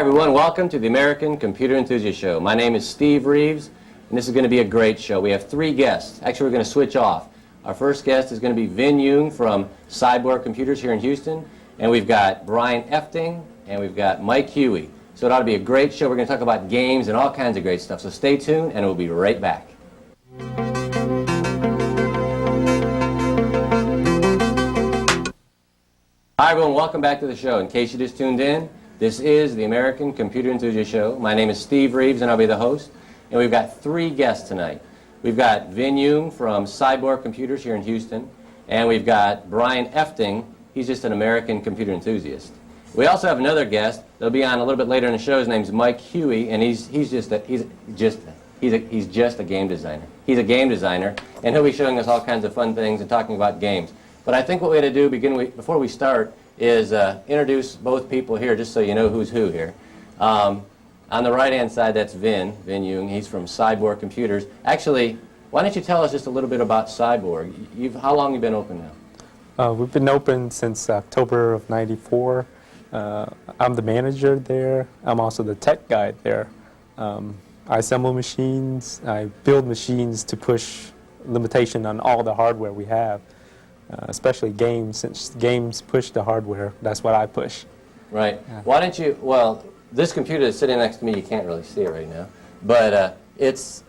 everyone, welcome to the American Computer Enthusiast Show. My name is Steve Reeves, and this is going to be a great show. We have three guests. Actually, we're going to switch off. Our first guest is going to be Vin Young from Cyborg Computers here in Houston, and we've got Brian Efting, and we've got Mike Huey. So it ought to be a great show. We're going to talk about games and all kinds of great stuff. So stay tuned, and we'll be right back. Hi, everyone. Welcome back to the show. In case you just tuned in, this is the American Computer Enthusiast Show. My name is Steve Reeves, and I'll be the host. And we've got three guests tonight. We've got Vin Young from Cyborg Computers here in Houston, and we've got Brian Efting. He's just an American computer enthusiast. We also have another guest that'll be on a little bit later in the show. His name's Mike Huey, and he's just a game designer. He's a game designer, and he'll be showing us all kinds of fun things and talking about games. But I think what we had to do before we start is introduce both people here, just so you know who's who here. On the right-hand side, that's Vin Young. He's from Cyborg Computers. Actually, why don't you tell us just a little bit about Cyborg? How long have you been open now? We've been open since October of '94. I'm the manager there. I'm also the tech guy there. I assemble machines. I build machines to push limitation on all the hardware we have. Especially games, since games push the hardware, that's what I push. Right. Why don't you, well, this computer that's sitting next to me, you can't really see it right now, but it's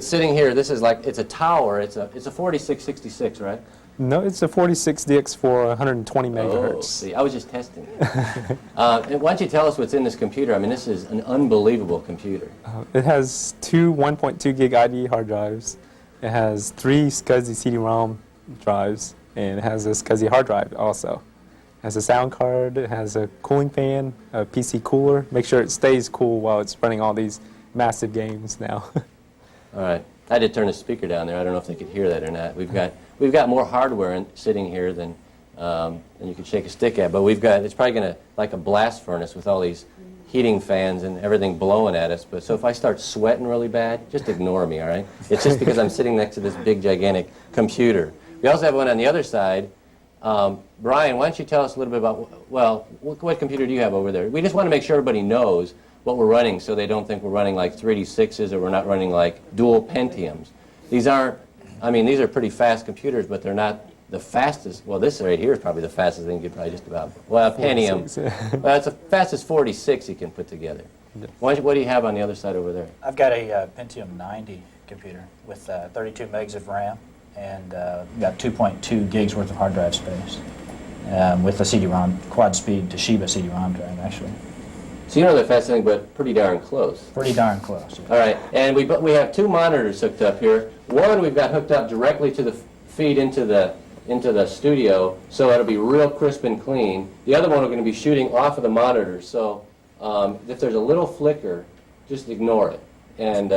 sitting here. This is like, it's a tower. It's a 4666, right? No, it's a 46DX for 120 megahertz. Oh, see, I was just testing it. Why don't you tell us what's in this computer? I mean, this is an unbelievable computer. It has two 1.2 gig IDE hard drives. It has three SCSI CD-ROM drives. And it has a SCSI hard drive also. It has a sound card, it has a cooling fan, a PC cooler. Make sure it stays cool while it's running all these massive games now. All right. I did turn the speaker down there. I don't know if they could hear that or not. We've got more hardware sitting here than you could shake a stick at. But it's probably going to, like a blast furnace with all these heating fans and everything blowing at us. But so if I start sweating really bad, just ignore me, all right? It's just because I'm sitting next to this big, gigantic computer. We also have one on the other side. Brian, why don't you tell us a little bit about, well, what computer do you have over there? We just want to make sure everybody knows what we're running so they don't think we're running like 3D6s or we're not running like dual Pentiums. These are pretty fast computers, but they're not the fastest. Well, this right here is probably the fastest thing you could probably just about, well, a Pentium. Well, it's the fastest 46 you can put together. What do you have on the other side over there? I've got a Pentium 90 computer with 32 megs of RAM. And got 2.2 gigs worth of hard drive space with a CD-ROM, quad-speed Toshiba CD-ROM drive, actually. So you know the fast thing, but pretty darn close. Pretty darn close. Yeah. All right, and we have two monitors hooked up here. One we've got hooked up directly to the feed into the studio, so it'll be real crisp and clean. The other one we're going to be shooting off of the monitor, so if there's a little flicker, just ignore it and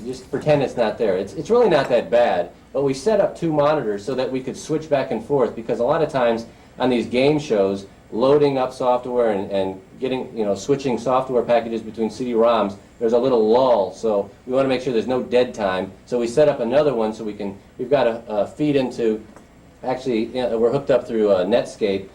just pretend it's not there. It's really not that bad. But we set up two monitors so that we could switch back and forth, because a lot of times on these game shows, loading up software and getting, switching software packages between CD-ROMs, there's a little lull. So we want to make sure there's no dead time. So we set up another one so we've got a feed into, actually, we're hooked up through Netscape.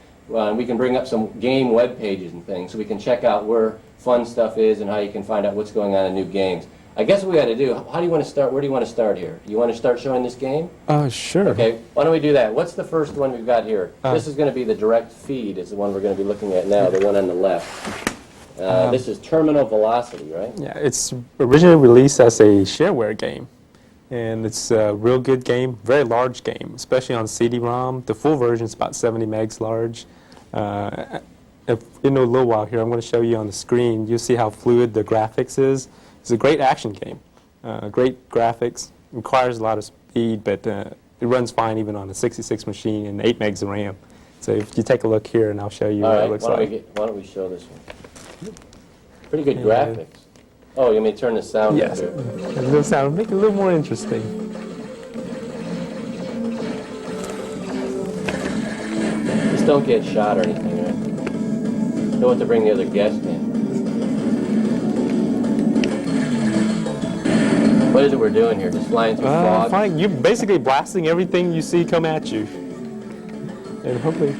We can bring up some game web pages and things so we can check out where fun stuff is and how you can find out what's going on in new games. I guess what we got to do, how do you want to start? Where do you want to start here? You want to start showing this game? Sure. Okay, why don't we do that? What's the first one we've got here? This is going to be the direct feed, is the one we're going to be looking at now, the one on the left. This is Terminal Velocity, right? Yeah, it's originally released as a shareware game. And it's a real good game, very large game, especially on CD-ROM. The full version is about 70 megs large. In a little while here, I'm going to show you on the screen. You'll see how fluid the graphics is. It's a great action game, great graphics, requires a lot of speed, but it runs fine even on a 66 machine and 8 megs of RAM. So if you take a look here, and I'll show you what it looks like. Why don't we show this one? Pretty good graphics. Oh, you may turn the sound up here. A little sound, make it a little more interesting. Just don't get shot or anything, right? Don't want to bring the other guest in. What is it we're doing here? Just flying through fog? Fine. You're basically blasting everything you see come at you. And hopefully...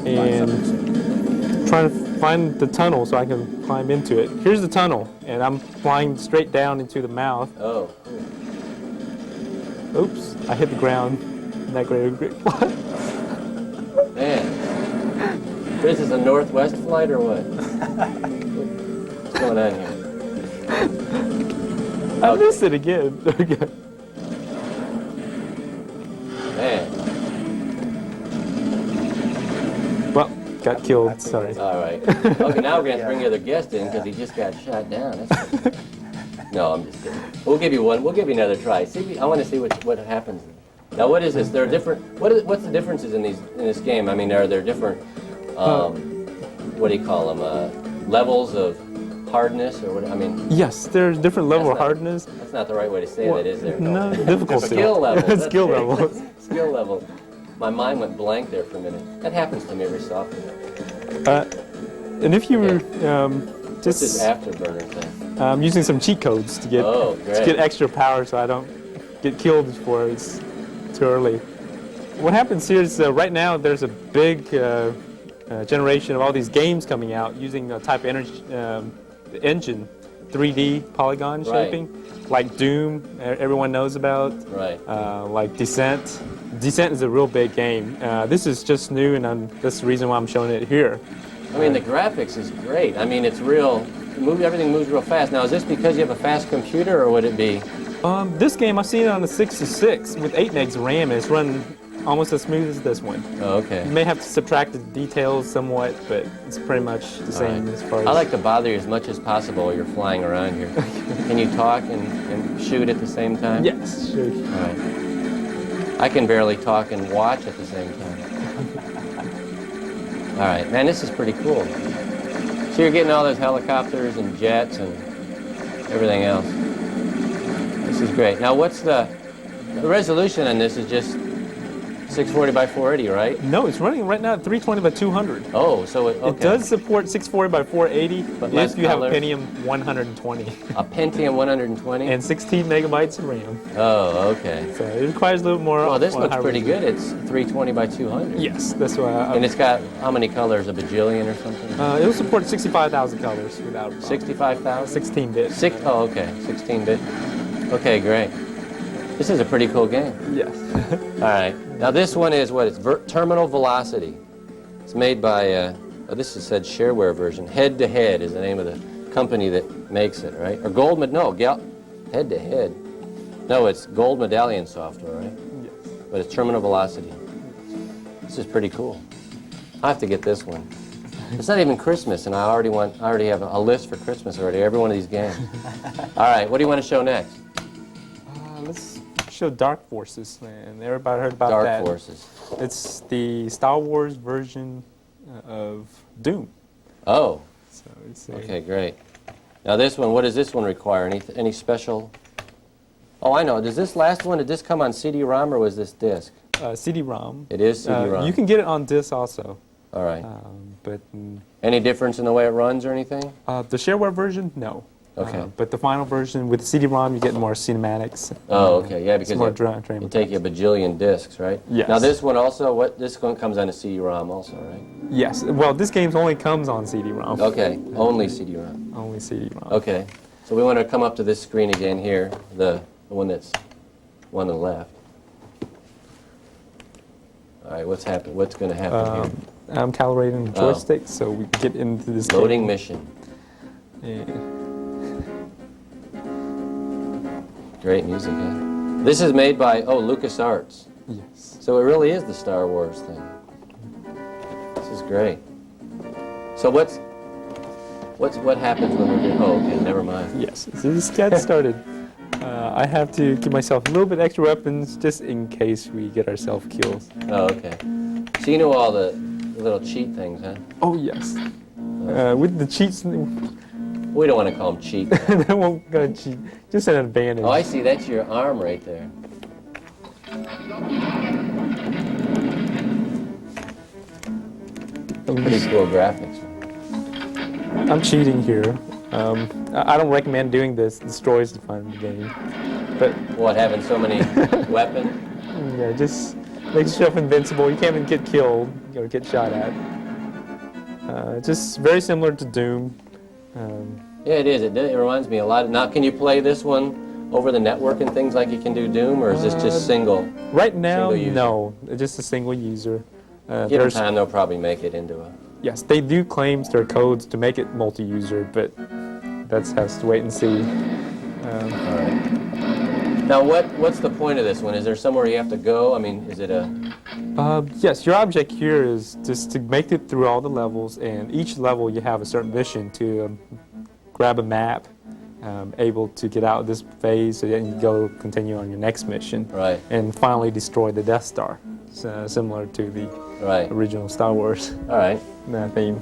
And trying to find the tunnel so I can climb into it. Here's the tunnel, and I'm flying straight down into the mouth. Oh. Oops, I hit the ground. Not great. Man. This is a Northwest flight or what? What's going on here? I missed it again. Man. Well, got killed. Sorry. All right. Okay, now we're going to bring the other guest in because he just got shot down. That's no, I'm just kidding. We'll give you one. We'll give you another try. See, I want to see what happens. Now, what is this? There are different. What's the differences in this game? I mean, are there different? What do you call them? Levels of hardness or what? I mean. Yes, there's different level of hardness. That's not the right way to say that, is there? No, difficulty. Skill level. Skill level. Skill level. My mind went blank there for a minute. That happens to me every so often. And if you were What's this afterburner thing? I'm using some cheat codes to get extra power so I don't get killed before it's too early. What happens here is right now there's a big generation of all these games coming out using the type of energy engine, 3D polygon shaping, like Doom, everyone knows about. Right. Like Descent. Descent is a real big game. This is just new, and that's the reason why I'm showing it here. I mean, the graphics is great. I mean, it's real. Everything moves real fast. Now, is this because you have a fast computer, or would it be? This game, I've seen it on the 66 with 8 megs RAM, and it's running almost as smooth as this one. Oh, okay. You may have to subtract the details somewhat, but it's pretty much the same as far as... I like to bother you as much as possible while you're flying around here. Can you talk and shoot at the same time? Yes, sure. All right. I can barely talk and watch at the same time. All right, man, this is pretty cool. So you're getting all those helicopters and jets and everything else. This is great. Now, what's the resolution on this? Is just 640 by 480, right? No, it's running right now at 320 by 200. Oh, so It does support 640 by 480 But if you have a color. Pentium 120 a Pentium 120? and 16 megabytes of RAM. Oh, okay. So it requires a little more. Well, this more looks high pretty good. resolution. It's 320 by 200. Yes, that's why. And it's got how many colors? A bajillion or something? It'll support 65,000 colors without a problem. 65,000? 16-bit. Oh, okay. 16-bit. Okay, great. This is a pretty cool game. Yes. All right. Now this one is what? It's Terminal Velocity. It's made by, this is said shareware version. Head to Head is the name of the company that makes it, right? Or Head to Head. No, it's Gold Medallion software, right? Yes. But it's Terminal Velocity. This is pretty cool. I have to get this one. It's not even Christmas, and I already have a list for Christmas already. Every one of these games. All right. What do you want to show next? Let's show Dark Forces, and everybody heard about that. Dark Forces. It's the Star Wars version of Doom. Oh. So it's Okay, great. Now this one, what does this one require? Any special? Oh, I know. Does this last one, did this come on CD-ROM or was this disc? CD-ROM. It is CD-ROM. You can get it on disc also. All right. But Any difference in the way it runs or anything? the shareware version, no. Okay. But the final version with CD-ROM, you get more cinematics. Oh, okay. Yeah, because more it'll take you a bajillion discs, right? Yes. Now this one also, this one comes on a CD-ROM also, right? Yes. Well, this game only comes on CD-ROM. Okay. Only CD-ROM. Only CD-ROM. Okay. So we want to come up to this screen again here, the one that's on the left. All right. What's happening? What's going to happen here? I'm calibrating the joystick so we can get into this Loading game. mission. Yeah. Great music, huh? This is made by, LucasArts. Yes. So it really is the Star Wars thing. This is great. So what happens when we're doing, okay, never mind. Yes. So this got started. I have to give myself a little bit extra weapons just in case we get ourselves killed. Oh, okay. So you know all the little cheat things, huh? Oh, yes. With the cheats, We don't want to call them cheat. they won't go cheat. Just an advantage. Oh, I see. That's your arm right there. Pretty cool graphics. I'm cheating here. I don't recommend doing this. It destroys the fun of the game. But What, having so many weapons? yeah, just makes yourself invincible. You can't even get killed or get shot at. Just very similar to Doom. Yeah, it is. It reminds me a lot. Now, can you play this one over the network and things like you can do Doom, or is this just single? Right now, Single user. no, just a single user. Given time, they'll probably make it into a... Yes, they do claim their codes to make it multi-user, but that has to wait and see. All right. Now, what's the point of this one? Is there somewhere you have to go? I mean, is it a... Yes, your object here is just to make it through all the levels, and each level you have a certain mission to grab a map, able to get out of this phase, so then you go continue on your next mission, Right. and finally destroy the Death Star, similar to the Right. original Star Wars All right. theme.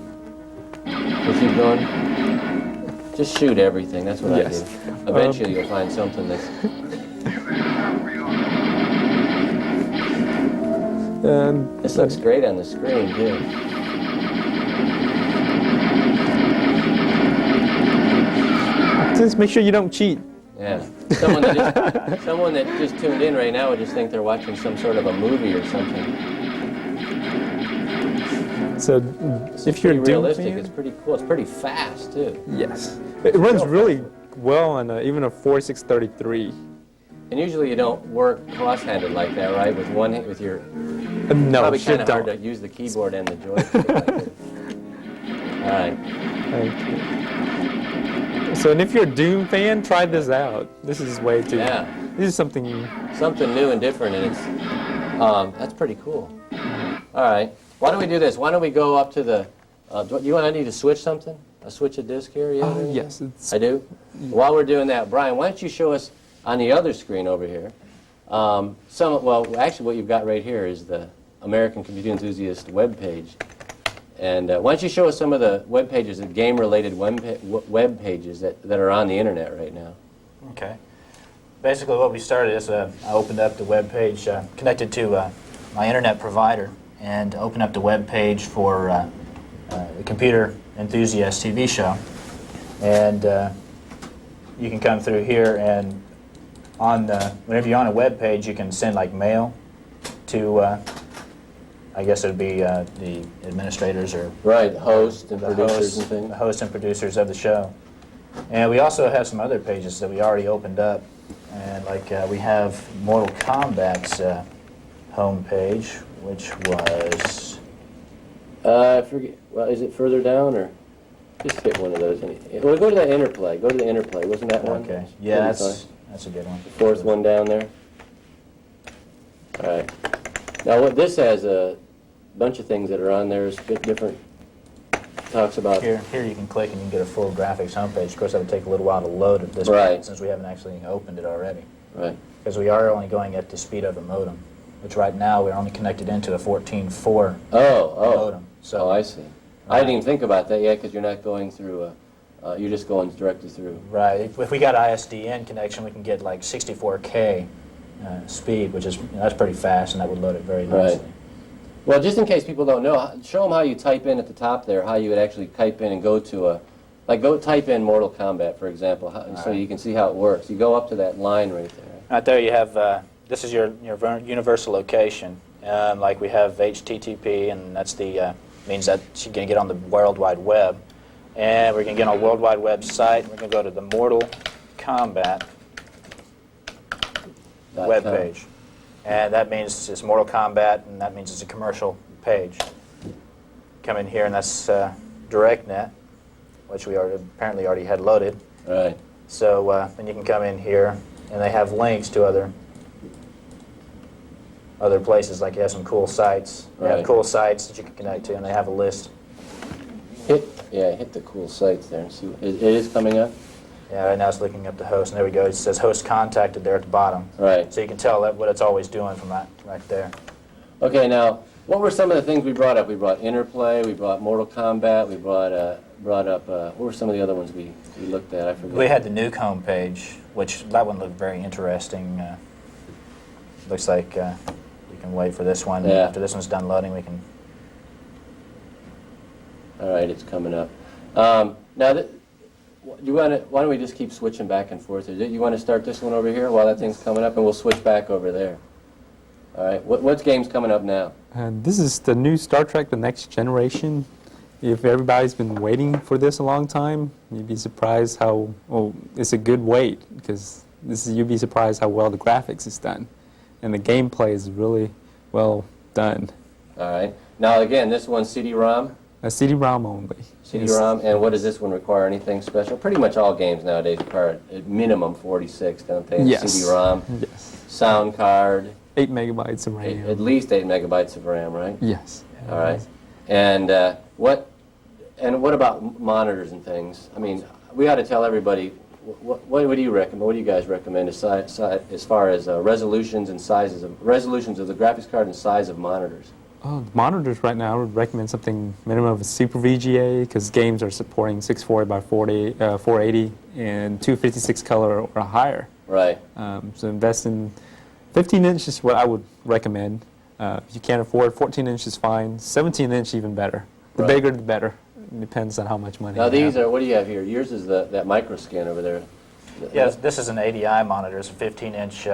We'll keep going. Just shoot everything. That's what Yes. I do. Eventually, you'll find something that's... This looks great on the screen, too. Just make sure you don't cheat. Yeah. Someone that just tuned in right now would just think they're watching some sort of a movie or something. So if you're a Pretty Doom realistic. fan, It's pretty cool. It's pretty fast, too. yes, it runs really well on even a 4633. And usually you don't work cross-handed like that, right? With one hit, with your... No, Probably kind shit of hard to don't. use the keyboard and the joystick. Like this. All right. Okay. So, and if you're a Doom fan, try this out. This is way too. Yeah. This is something. Something new and different, and it's that's pretty cool. All right. Why don't we do this? Why don't we go up to the? Do you want? I need to switch something. A switch a disc here. You have anything? Yes, it's I do. While we're doing that, Brian, why don't you show us on the other screen over here? Well, actually, what you've got right here is the American Computer Enthusiast web page. And why don't you show us some of the web pages, the game-related web pages that are on the internet right now? Okay. Basically, what we started is I opened up the web page connected to my internet provider and opened up the web page for the Computer Enthusiast TV show. And you can come through here, and whenever you're on a web page, you can send like mail to. I guess it would be the administrators or Right, hosts and the producers hosts, and things. the hosts and producers of the show. And we also have some other pages that we already opened up. And like we have Mortal Kombat's home page, which was... I forget. Well, is it further down or just hit one of those? Well, go to that interplay. Go to the interplay. Wasn't that one? Okay. Yeah, Pretty that's a good one. The fourth one down there. All right. Now, what this has a bunch of things that are on there. Is a bit different. Talks about Here you can click and you can get a full graphics homepage. Of course, that would take a little while to load at this Right. point since we haven't actually opened it already. right. Because we are only going at the speed of the modem, which right now we're only connected into a 14.4 Oh, modem. So I see. I didn't even think about that yet because you're not going through. You're just going directly through. right, if we got ISDN connection, we can get like 64K speed, which is that's pretty fast, and that would load it very nicely. Right. Well, just in case people don't know, show them how you type in at the top there, how you would actually type in and go to go type in Mortal Kombat, for example, so you can see how it works. You go up to that line right there. Right there you have, this is your universal location. Like we have HTTP, and that's the, means that you're going to get on the World Wide Web. And we're going to get on a World Wide Web site. We're going to go to the Mortal Kombat web page. And that means it's Mortal Kombat, and that means it's a commercial page. Come in here, and that's DirectNet, which we apparently already had loaded. Right. So then you can come in here, and they have links to other places, like you have some cool sites. They Right. have cool sites that you can connect to, and they have a list. Hit the cool sites there and see. It is coming up? Yeah, right now it's looking up the host, and there we go. It says host contacted there at the bottom. Right. So you can tell what it's always doing from that right there. Okay, now, what were some of the things we brought up? We brought Interplay, we brought Mortal Kombat, we brought up, what were some of the other ones we looked at? I forget. We had the Nuke homepage, which that one looked very interesting. Looks like we can wait for this one. Yeah. After this one's done loading, we can... All right, it's coming up. Now, why don't we just keep switching back and forth? You want to start this one over here while that thing's coming up, and we'll switch back over there. All right, what game's coming up now? This is the new Star Trek: The Next Generation. if everybody's been waiting for this a long time, you'd be surprised how, well, it's a good wait, because you'd be surprised how well the graphics is done. And the gameplay is really well done. All right. Now, again, this one's CD-ROM? A CD-ROM only. CD-ROM, and what does this one require? Anything special? Pretty much all games nowadays require at minimum 46, don't they? Yes. CD-ROM, Yes. sound card, 8 megabytes of RAM. at least 8 megabytes of RAM, right? Yes. All right. And what about monitors and things? I mean, we ought to tell everybody, what do you recommend? What do you guys recommend as far as resolutions and sizes of the graphics card and size of monitors? The monitors right now, I would recommend something minimum of a Super VGA, because games are supporting 640 by 480 and 256 color or higher. Right. So invest in 15 inch is what I would recommend. If you can't afford, 14 inch is fine. 17 inch even better. The Right. bigger the better. It depends on how much money Now you these have. are, what do you have here? Yours is that micro scan over there. Yes, this is an ADI monitor. It's a 15-inch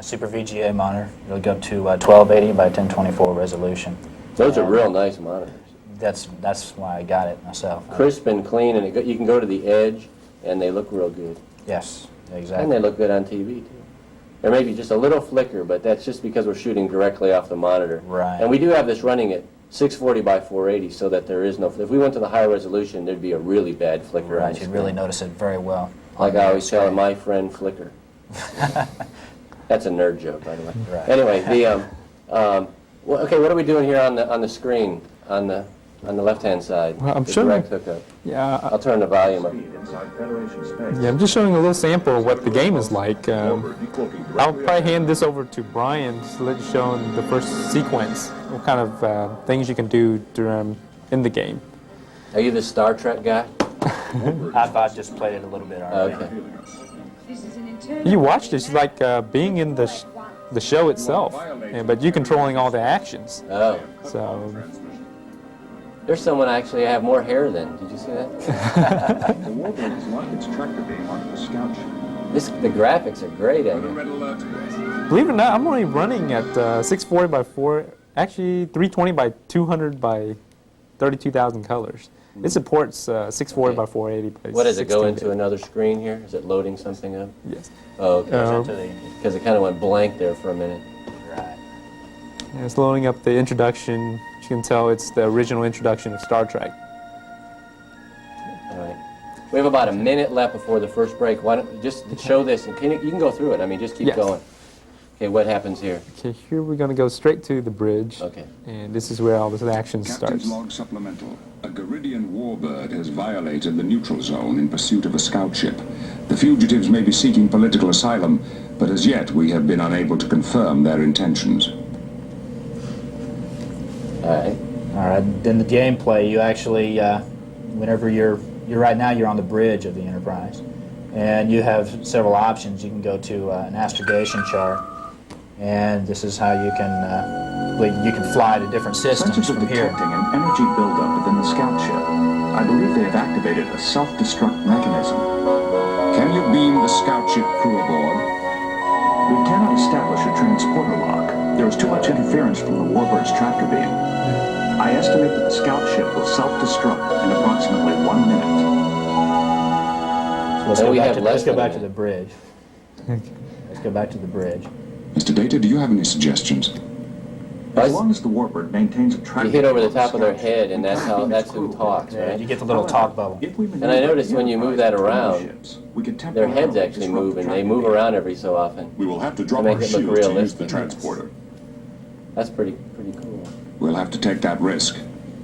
Super VGA monitor. It'll go to 1280 by 1024 resolution. Those are And real nice monitors. That's why I got it myself. Crisp and clean, and you can go to the edge, and they look real good. Yes, And exactly. they look good on TV, too. There may be just a little flicker, but that's just because we're shooting directly off the monitor. Right. And we do have this running at 640 by 480, so that there is no, if we went to the higher resolution, there'd be a really bad flicker on Right, the you'd screen. really notice it very well. Like on I the always tell screen. my friend Flicker. That's a nerd joke, by the way. Right. Anyway, well, okay, what are we doing here on the screen, on the left-hand side? Well, I'm the showing- direct hookup. Yeah, I'll turn the volume up. yeah, I'm just showing a little sample of what the game is like. I'll probably hand this over to Brian to let you show him the first sequence, what kind of things you can do in the game. Are you the Star Trek guy? I've just played it a little bit already. Okay. You watched it, it's like being in the show itself, but you controlling all the actions. Oh. So, There's someone actually have more hair than. Did you see that? The Warbird has locked its tractor beam onto the scout ship. The graphics are great, I mean. Red alert. believe it or not, I'm only running at 640 by 4, actually 320 by 200 by 32,000 colors. It supports 640 by 480 by What does it go 16 into bit. another screen here? Is it loading something up? Yes. Oh, okay. Uh, To the- Because it kind of went blank there for a minute. right. And it's loading up the introduction. As you can tell, it's the original introduction of Star Trek. All right. We have about a minute left before the first break. Why don't just show this, and you can go through it. I mean, just keep Yes. going. Okay, what happens here? Okay, here we're going to go straight to the bridge. Okay. And this is where all this action Captain's starts. log supplemental. A Garidian warbird has violated the neutral zone in pursuit of a scout ship. The fugitives may be seeking political asylum, but as yet we have been unable to confirm their intentions. All right. All right. Then the gameplay, you actually, whenever you're right now, you're on the bridge of the Enterprise, and you have several options. You can go to an astrogation chart, and this is how you can fly to different systems Sensors are from here. detecting an energy buildup within the scout ship. I believe they've activated a self-destruct mechanism. Can you beam the scout ship crew aboard? We cannot establish a transporter lock. There is too much interference from the Warbird's tractor beam. I estimate that the scout ship will self-destruct in approximately 1 minute. So And we have less let's go than a back to the minute. bridge. Let's go back to the bridge. Mr. Data, do you have any suggestions? As long as the Warbird maintains a tractor You hit over the beam on top of their scout ship, head, and that's keeping that's its who crew talks, Yeah, right? you get the little talk bubble. If we And I noticed when you move that around, their Their heads actually move, and they move around every so often. We will have to To drop make our it look shields to use realistic. the transporter. That's pretty cool. We'll have to take that risk.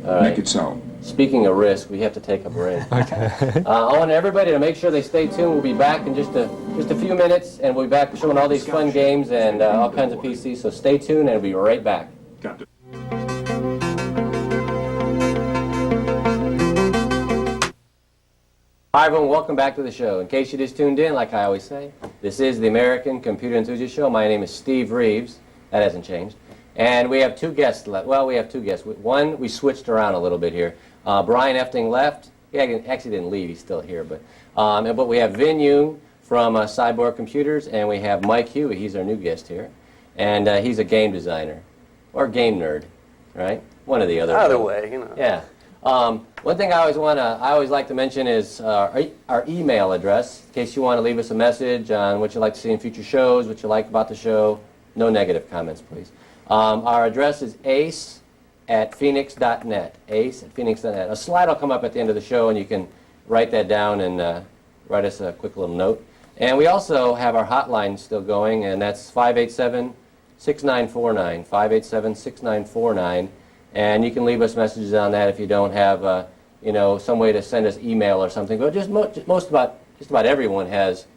All Make right. it so. Speaking of risk, we have to take a break. Okay. I want everybody to make sure they stay tuned. We'll be back in just a few minutes, and we'll be back showing all these fun games and all kinds of PCs. So stay tuned, and we'll be right back. Captain. Hi everyone, welcome back to the show. In case you just tuned in, like I always say, this is the American Computer Enthusiast Show. My name is Steve Reeves. That hasn't changed. And we have two guests left. Well, we have two guests. One, we switched around a little bit here. Brian Efting left. He actually didn't leave. He's still here. But we have Vin Yoon from Cyborg Computers, and we have Mike Huey. He's our new guest here. And he's a game designer, or game nerd, right? One or the other. Either way, you know. Yeah. One thing I always like to mention is our email address, in case you want to leave us a message on what you'd like to see in future shows, what you like about the show. No negative comments, please. Our address is ace@phoenix.net. Ace@phoenix.net. A slide will come up at the end of the show, and you can write that down and write us a quick little note. And we also have our hotline still going, and that's 587-6949. 587-6949. And you can leave us messages on that if you don't have, some way to send us email or something. But just about everyone has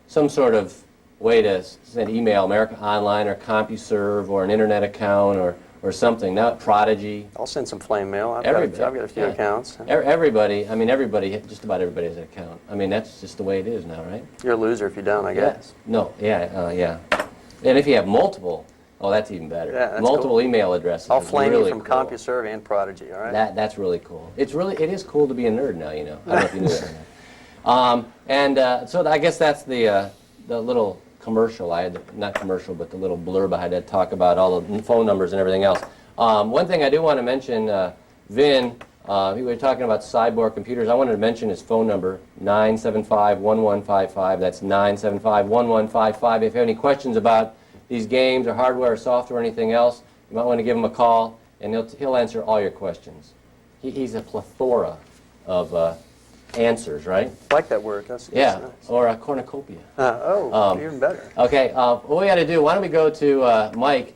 some sort of way to send email, America Online or CompuServe or an internet account or something. Now Prodigy. I'll send some flame mail. I've got a few accounts. Everybody, just about everybody has an account. I mean, that's just the way it is now, right? You're a loser if you don't, I guess. No, yeah. And if you have multiple, oh, that's even better. Yeah, that's multiple cool. email addresses. I'll flame really you from cool. CompuServe and Prodigy, all right? That's really cool. It is cool to be a nerd now, you know. I don't know if you knew that or not. So I guess that's the little commercial. Not commercial, but the little blurb I had to talk about all the phone numbers and everything else. One thing I do want to mention, Vin, we were talking about cyborg computers. I wanted to mention his phone number, 975-1155. That's 975-1155. If you have any questions about these games or hardware or software or anything else, you might want to give him a call, and he'll answer all your questions. He's a plethora of answers, right? I like that word. That's Yeah, nice. or a cornucopia. Even better. Okay, what we got to do, why don't we go to Mike.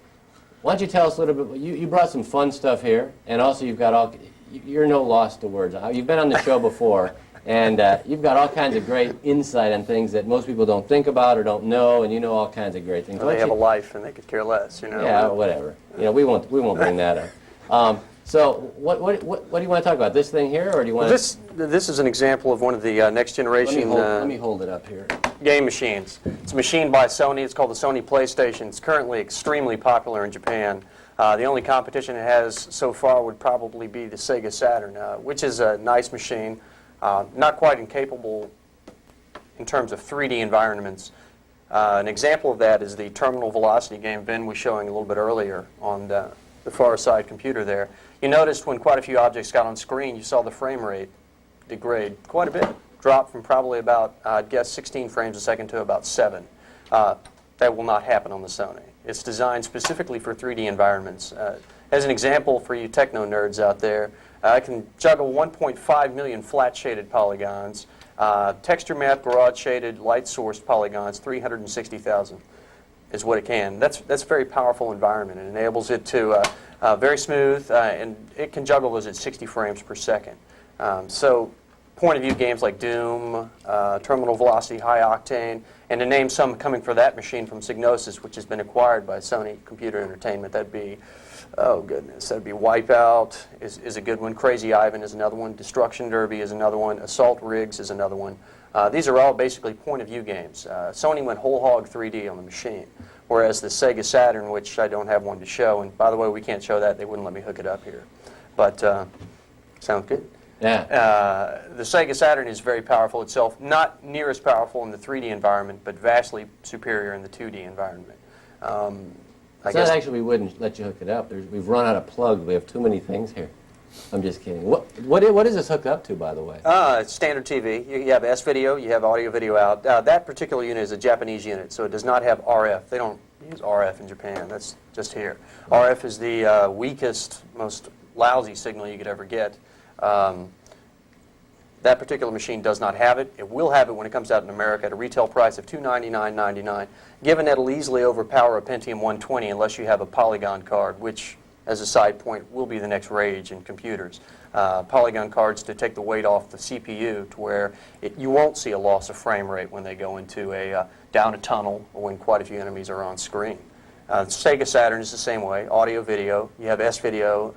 Why don't you tell us a little bit, you brought some fun stuff here, and also you're no loss to words. You've been on the show before, and you've got all kinds of great insight on things that most people don't think about or don't know, and you know all kinds of great things. Well, they have a life, and they could care less, you know. Yeah, whatever. We won't bring that up. So what do you want to talk about? This thing here, or do you want This is an example of one of the next generation Let me hold it up here. game machines. It's a machine by Sony. It's called the Sony PlayStation. It's currently extremely popular in Japan. The only competition it has so far would probably be the Sega Saturn, which is a nice machine, not quite incapable in terms of 3D environments. An example of that is the terminal velocity game Ben was showing a little bit earlier on the far side computer there. You noticed when quite a few objects got on screen, you saw the frame rate degrade quite a bit. Dropped from probably about, I'd guess, 16 frames a second to about 7. That will not happen on the Sony. It's designed specifically for 3D environments. As an example for you techno nerds out there, I can juggle 1.5 million flat shaded polygons, texture map, garage shaded, light sourced polygons, 360,000 is what it can. That's a very powerful environment. It enables it to very smooth, and it can juggle those at 60 frames per second. So point of view games like Doom, Terminal Velocity, High Octane, and to name some coming for that machine from Psygnosis, which has been acquired by Sony Computer Entertainment, that'd be, oh goodness, that'd be Wipeout is a good one, Crazy Ivan is another one, Destruction Derby is another one, Assault Rigs is another one. These are all basically point of view games. Sony went whole hog 3D on the machine, whereas the Sega Saturn, which I don't have one to show, and by the way, we can't show that, they wouldn't let me hook it up here. But sounds good. Yeah. The Sega Saturn is very powerful itself, not near as powerful in the 3D environment, but vastly superior in the 2D environment. It's not actually we wouldn't let you hook it up. We've run out of plugs. We have too many things here. I'm just kidding. What is this hooked up to, by the way? It's standard TV. You have S-video, you have audio-video out. That particular unit is a Japanese unit, so it does not have RF. They don't use RF in Japan. That's just here. RF is the weakest, most lousy signal you could ever get. That particular machine does not have it. It will have it when it comes out in America at a retail price of $299.99. Given that it'll easily overpower a Pentium 120 unless you have a Polygon card, which, as a side point, will be the next rage in computers. Polygon cards to take the weight off the CPU to where you won't see a loss of frame rate when they go into down a tunnel or when quite a few enemies are on screen. Sega Saturn is the same way, audio-video. You have S-video,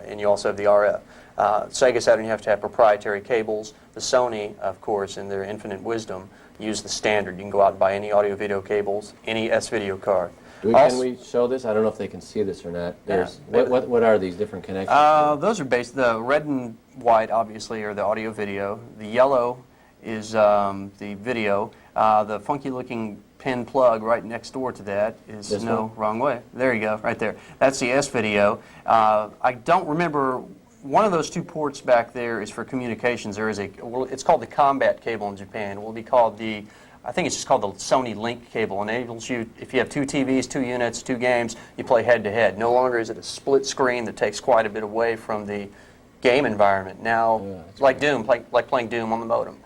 and you also have the RF. Sega Saturn, you have to have proprietary cables. The Sony, of course, in their infinite wisdom, use the standard. You can go out and buy any audio-video cables, any S-video card. Can we show this? I don't know if they can see this or not. What are these different connections? Those are based, the red and white, obviously, are the audio-video. The yellow is the video. The funky-looking pin plug right next door to that is, this one? wrong way. There you go, right there. That's the S-video. I don't remember one of those two ports back there is for communications. There is well, it's called the combat cable in Japan. It will be called the, I think it's just called the Sony Link cable. Enables you, if you have 2 TVs, 2 units, 2 games, you play head-to-head. No longer is it a split screen that takes quite a bit away from the game environment. Now, like Doom, like playing Doom on the modem.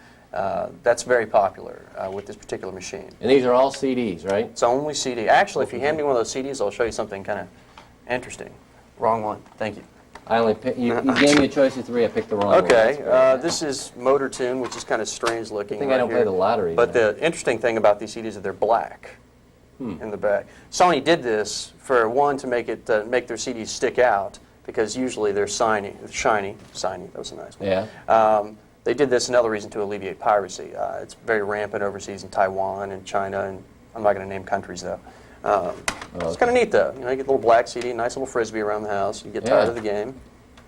That's very popular with this particular machine. And these are all CDs, right? It's only CD. Actually, if you hand me one of those CDs, I'll show you something kind of interesting. Wrong one. Thank you. I only you gave me a choice of 3. I picked the wrong one. Okay, this is Motor Tune, which is kind of strange looking. I think I don't play the lottery. But the interesting thing about these CDs is they're black in the back. Sony did this for one to make it make their CDs stick out because usually they're shiny. That was a nice one. Yeah. They did this another reason to alleviate piracy. It's very rampant overseas in Taiwan and China, and I'm not going to name countries though. It's kind of neat though. You know, you get a little black CD, nice little frisbee around the house. You get tired of the game.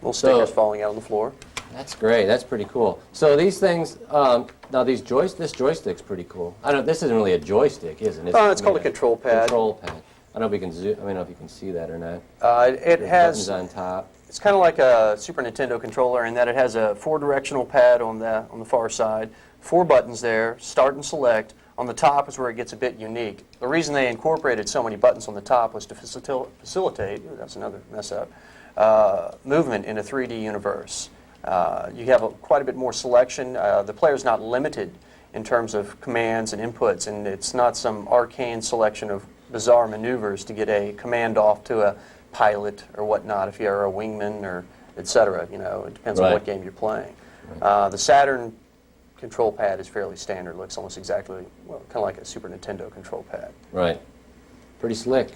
Little stickers falling out on the floor. That's great. That's pretty cool. So these things, now this joystick's pretty cool. I don't. This isn't really a joystick, is it? It's called a control pad. Control pad. I don't know if you can zoom. I don't know if you can see that or not. It has. Buttons on top. It's kind of like a Super Nintendo controller in that it has a 4-directional pad on the far side, 4 buttons there, start and select. On the top is where it gets a bit unique. The reason they incorporated so many buttons on the top was to facilitate, that's another mess up, movement in a 3D universe. You have quite a bit more selection. The player's not limited in terms of commands and inputs, and it's not some arcane selection of bizarre maneuvers to get a command off to a pilot or whatnot if you're a wingman or etc. You know, it depends on what game you're playing. The Saturn control pad is fairly standard. Looks almost exactly, well, kind of like a Super Nintendo control pad. Right. Pretty slick.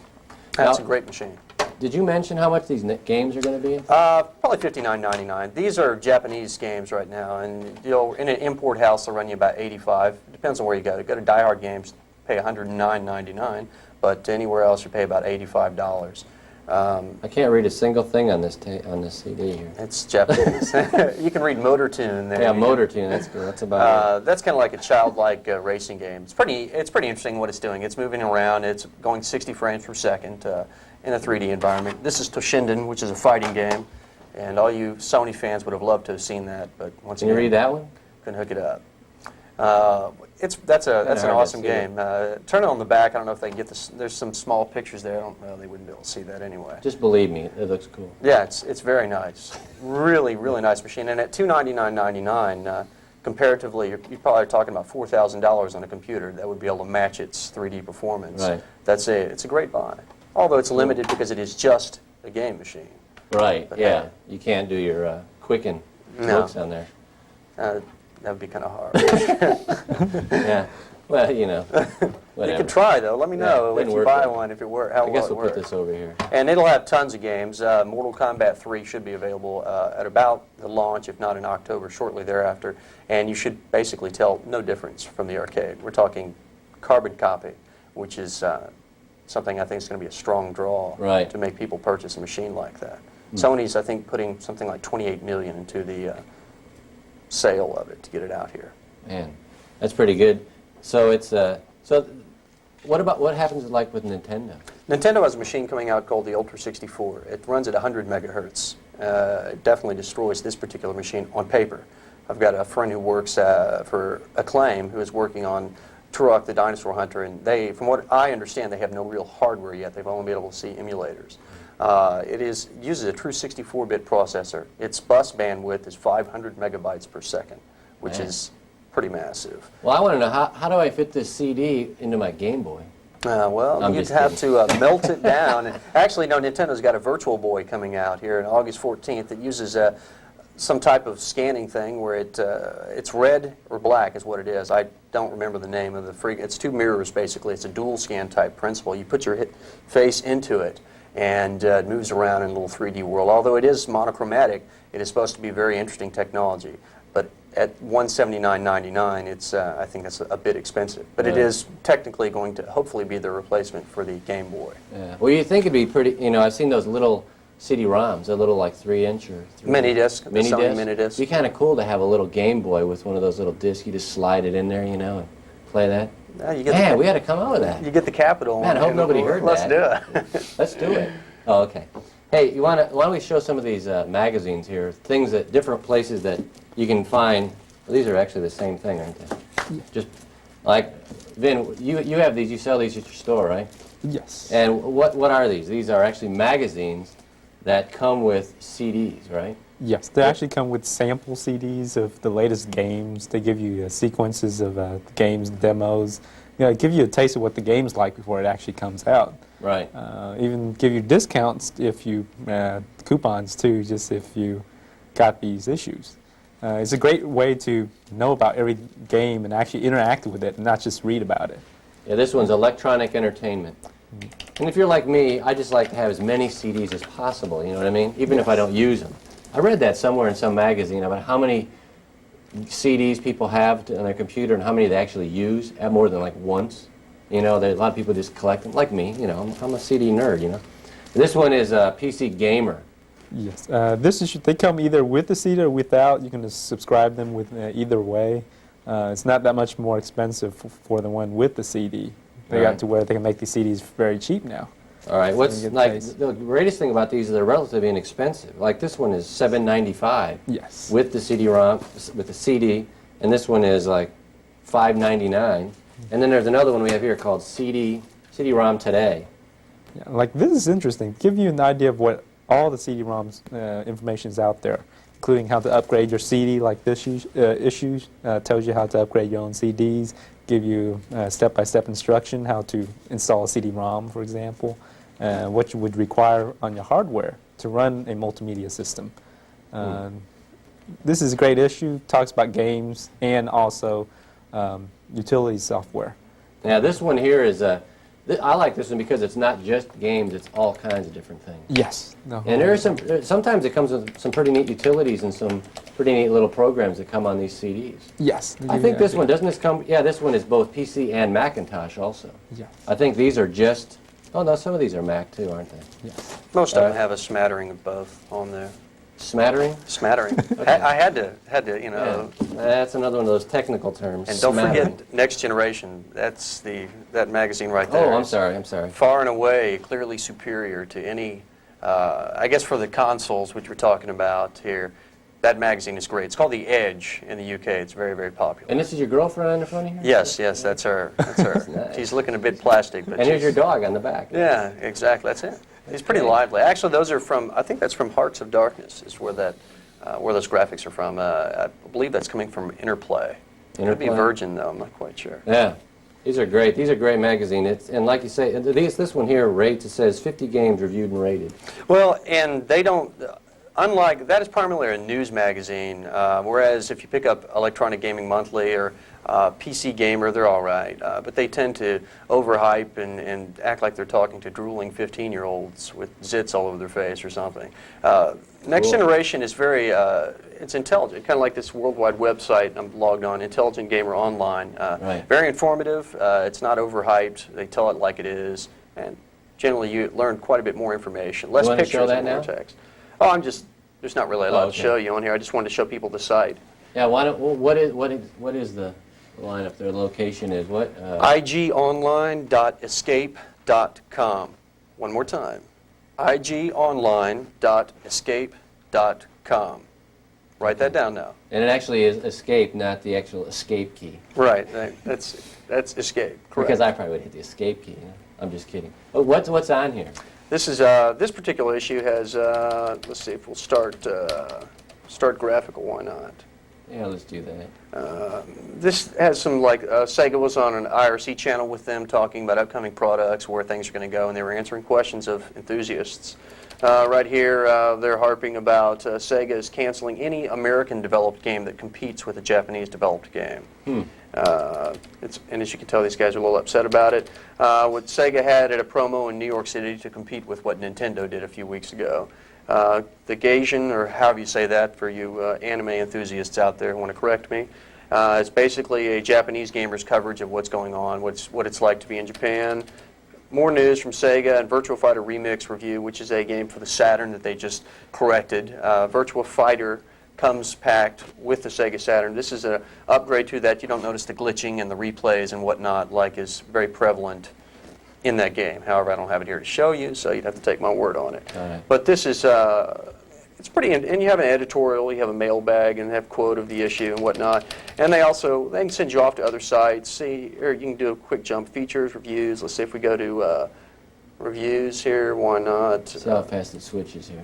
That's Now, a great machine. Did you mention how much these games are going to be? Probably $59.99. These are Japanese games right now, and in an import house they'll run you about $85. Depends on where you go. You go to Die Hard Games, pay $109.99, but anywhere else you pay about $85. I can't read a single thing on this CD here. It's Japanese. You can read Motor Tune there. Yeah, Motor Tune. That's good. That's about it. That's kind of like a childlike racing game. It's pretty interesting what it's doing. It's moving around. It's going 60 frames per second in a 3D environment. This is Toshinden, which is a fighting game, and all you Sony fans would have loved to have seen that. But once again, Can you read that one? couldn't hook it up. That's an awesome game. Turn it on the back. I don't know if they can get this. There's some small pictures there. I don't know. They wouldn't be able to see that anyway. Just believe me, it looks cool. Yeah, it's very nice. Really, really nice machine. And at $299.99, comparatively, you're probably talking about $4,000 on a computer that would be able to match its 3D performance. Right. It's a great buy. Although it's limited because it is just a game machine. Right. But Yeah. You can't do your Quicken looks on there. That would be kind of hard. Yeah. Well, you know. You Whatever. can try though. Let me know if didn't you work buy though. one, if it works. I guess we'll put this over here. And it'll have tons of games. Mortal Kombat 3 should be available at about the launch, if not in October, shortly thereafter. And you should basically tell no difference from the arcade. We're talking carbon copy, which is something I think is going to be a strong draw to make people purchase a machine like that. Sony's, I think, putting something like $28 million into the sale of it to get it out here. Man, that's pretty good. So it's what happens like with Nintendo? Nintendo has a machine coming out called the Ultra 64. It runs at 100 megahertz. It definitely destroys this particular machine on paper. I've got a friend who works for Acclaim who is working on Turok the Dinosaur Hunter, and they, from what I understand, they have no real hardware yet. They've only been able to see emulators. It uses a true 64-bit processor. Its bus bandwidth is 500 megabytes per second, which is pretty massive. Well, I want to know, how do I fit this CD into my Game Boy? Well, you'd have to melt it down. And actually, no, Nintendo's got a Virtual Boy coming out here on August 14th that uses some type of scanning thing where it's red or black is what it is. I don't remember the name of the it's 2 mirrors, basically. It's a dual scan type principle. You put your face into it, and it moves around in a little 3D world. Although it is monochromatic, it is supposed to be very interesting technology. But at $179.99, it's I think that's a bit expensive. But it is technically going to hopefully be the replacement for the Game Boy. Yeah. Well, you think it'd be pretty, you know, I've seen those little CD-ROMs, a little like 3-inch or 3 Mini disc, mini disc. mini disc. It'd be kind of cool to have a little Game Boy with one of those little discs. You just slide it in there, you know, and play that. You get Man, we had to come up with that. You get the Capitol. Man, I hope nobody heard Let's that. do it. Let's do it. Oh, okay. Hey, why don't we show some of these magazines here? Things that different places that you can find. Well, these are actually the same thing, aren't they? Just like Vin, you have these. You sell these at your store, right? Yes. And what are these? These are actually magazines that come with CDs, right? Yes, they actually come with sample CDs of the latest games. They give you sequences of games, demos. Give you a taste of what the game's like before it actually comes out. Right. Even give you discounts if you coupons too, just if you got these issues. It's a great way to know about every game and actually interact with it, and not just read about it. Yeah, this one's electronic entertainment. And if you're like me, I just like to have as many CDs as possible, you know what I mean? Even if I don't use them. I read that somewhere in some magazine about how many CDs people have on their computer and how many they actually use, more than like once. You know, a lot of people just collect them, like me, you know, I'm a CD nerd, you know. This one is a PC Gamer. Yes, they come either with the CD or without. You can just subscribe them with either way. It's not that much more expensive for the one with the CD. They got to where they can make these CDs very cheap now. All right, what's like the greatest thing about these is they're relatively inexpensive. Like this one is $7.95. Yes. With the CD-ROM, with the CD, and this one is like $5.99. And then there's another one we have here called CD-ROM Today. Yeah, like this is interesting. Give you an idea of what all the CD-ROMs information is out there, including how to upgrade your CD, like this issues tells you how to upgrade your own CDs. Give you step-by-step instruction how to install a CD-ROM, for example, what you would require on your hardware to run a multimedia system. This is a great issue. Talks about games and also utility software. Now this one here is I like this one because it's not just games; it's all kinds of different things. Yes. And there are sometimes it comes with some pretty neat utilities and some pretty neat little programs that come on these CDs. Yes. I think this one, doesn't this come, yeah, this one is both PC and Macintosh also. Yes. I think these are just, oh no, some of these are Mac too, aren't they? Yes. Most of them have a smattering of both on there. Smattering? Smattering. I had to, you know. Yeah. That's another one of those technical terms. And don't Smattering. forget Next Generation. That's that magazine right there. Oh, I'm sorry. Far and away, clearly superior to any, I guess for the consoles, which we're talking about here, that magazine is great. It's called The Edge in the UK. It's very, very popular. And this is your girlfriend on the front here? Yes, that's her. That's her. Nice. She's looking a bit plastic. But And here's your dog on the back. Yeah, exactly. That's it. He's pretty lively. Actually, those are from, I think that's from Hearts of Darkness is where those graphics are from. I believe that's coming from Interplay. Could be Virgin, though. I'm not quite sure. Yeah. These are great. These are great magazines. And like you say, this one here rates, it says 50 games reviewed and rated. Well, and they don't, unlike, that is primarily a news magazine, whereas if you pick up Electronic Gaming Monthly or PC Gamer, they're all right. But they tend to overhype and act like they're talking to drooling 15-year-olds with zits all over their face or something. Next Generation is very, it's intelligent, kind of like this worldwide website I'm logged on, Intelligent Gamer Online. Right. Very informative. It's not overhyped. They tell it like it is. And generally you learn quite a bit more information. Less You wanna pictures show that and more now? text. Oh, there's not really a lot okay. to show you on here. I just wanted to show people the site. Yeah, what is the line up there? The location is what? igonline.escape.com. One more time. igonline.escape.com. Write that down now. And it actually is escape, not the actual escape key. Right. That's escape. Correct. Because I probably would hit the escape key. You know? I'm just kidding. Oh, what's on here? This is this particular issue has. Let's see if we'll start graphical. Why not? Yeah, let's do that. This has some, like, Sega was on an IRC channel with them talking about upcoming products, where things are going to go, and they were answering questions of enthusiasts. Right here, they're harping about Sega is canceling any American-developed game that competes with a Japanese-developed game. And as you can tell, these guys are a little upset about it. What Sega had at a promo in New York City to compete with what Nintendo did a few weeks ago. The Gaijin, or however you say that for you anime enthusiasts out there who want to correct me, it's basically a Japanese gamer's coverage of what's going on, what it's like to be in Japan. More news from Sega and Virtua Fighter Remix Review, which is a game for the Saturn that they just corrected. Virtua Fighter comes packed with the Sega Saturn. This is an upgrade to that. You don't notice the glitching and the replays and whatnot like is very prevalent in that game. However, I don't have it here to show you, so you'd have to take my word on it. All right. But this is, it's pretty, and you have an editorial, you have a mailbag, and have quote of the issue and whatnot. And they can send you off to other sites. See, or you can do a quick jump, features, reviews. Let's see if we go to reviews here. Why not? See how fast it switches here.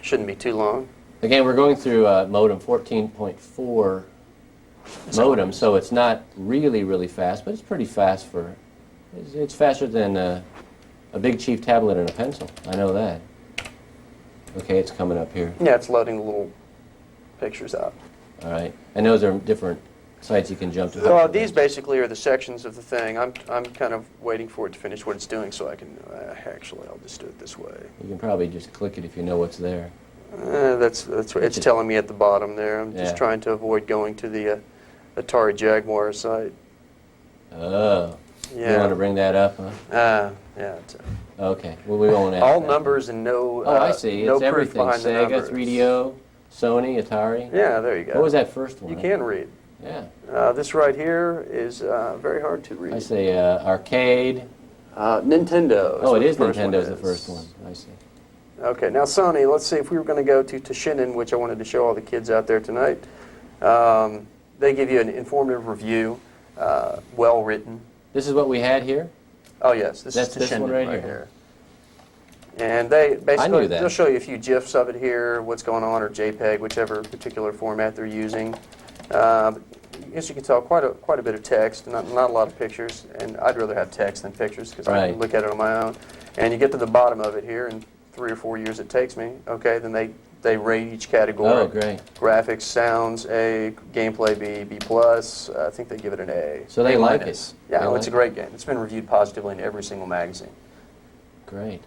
Shouldn't be too long. Again, we're going through modem 14.4 modem, so it's not really, really fast, but it's pretty fast for, it's faster than a Big Chief tablet and a pencil. I know that. Okay, it's coming up here. Yeah, it's loading the little pictures out. All right. And those are different sites you can jump to. These basically are the sections of the thing. I'm kind of waiting for it to finish what it's doing so I can, actually, I'll just do it this way. You can probably just click it if you know what's there. That's what it's telling me at the bottom there. I'm just Yeah. trying to avoid going to the Atari Jaguar site. Oh. Yeah. You want to bring that up, huh? Yeah. Okay. Well, we won't ask All that. numbers and no. Oh, I see. No It's proof everything. behind the Sega, numbers. 3DO, Sony, Atari. Yeah, there you go. What was that first one? You can read. Yeah. This right here is very hard to read. I say arcade. Nintendo. Oh, it is what the first one Nintendo's the first one. I see. Okay, now Sony, let's see if we were going to go to Tashinin, which I wanted to show all the kids out there tonight. They give you an informative review, well written. This is what we had here? Oh yes, this That's is this one Tashinin right here. And they basically, that. they'll show you a few GIFs of it here, what's going on, or JPEG, whichever particular format they're using. As you can tell, quite a bit of text, not a lot of pictures, and I'd rather have text than pictures because I can look at it on my own. And you get to the bottom of it here in 3 or 4 years it takes me. Okay, then they rate each category. Oh, great. Graphics, sounds, A. Gameplay, B. B+. I think they give it an A. So they A like minus. it. Yeah, They it's a like great game. It's been reviewed positively in every single magazine. Great.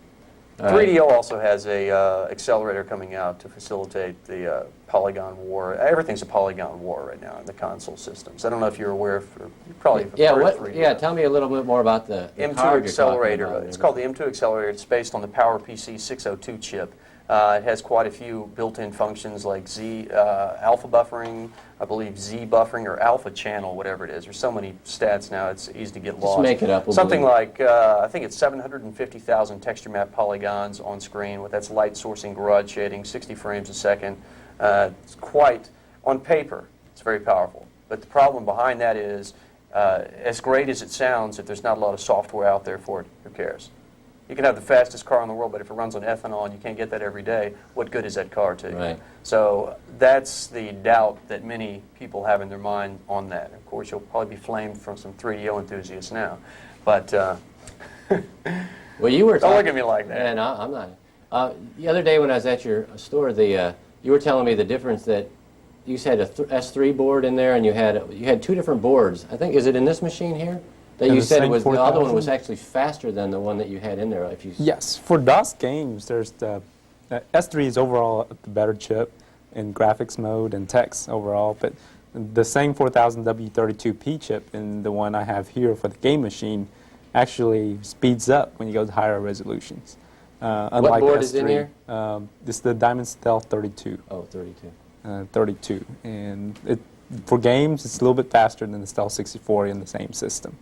All right. 3DO also has a accelerator coming out to facilitate the polygon war. Everything's a polygon war right now in the console systems. I don't know if you're aware of, you probably have Yeah, heard of 3DO. yeah, tell me a little bit more about the M2 card you're accelerator. talking about. It's called the M2 accelerator. It's based on the PowerPC 602 chip. It has quite a few built-in functions like Z alpha buffering, I believe Z buffering or alpha channel, whatever it is. There's so many stats now, it's easy to get lost. make it up, we'll Something believe like, I think it's 750,000 texture map polygons on screen with that's light sourcing, garage shading, 60 frames a second. It's quite, on paper, it's very powerful. But the problem behind that is, as great as it sounds, if there's not a lot of software out there for it, who cares? You can have the fastest car in the world, but if it runs on ethanol and you can't get that every day, what good is that car to you? Right. So that's the doubt that many people have in their mind on that. Of course, you'll probably be flamed from some 3DO enthusiasts now. But Well, you were don't look talking, at me like that. Man, I'm not. The other day when I was at your store, you were telling me the difference that you had a S3 board in there, and you had 2 different boards. I think, is it in this machine here? That In you the said same was the other one was 4000? actually faster than the one that you had in there. If you Yes, for DOS games, there's the S3 is overall the better chip in graphics mode and text overall, but the same 4000 W32P chip in the one I have here for the game machine actually speeds up when you go to higher resolutions. Unlike board S3, is in here? This is the Diamond Stealth 32. Oh, 32. 32, and for games, it's a little bit faster than the Stealth 64 in the same system.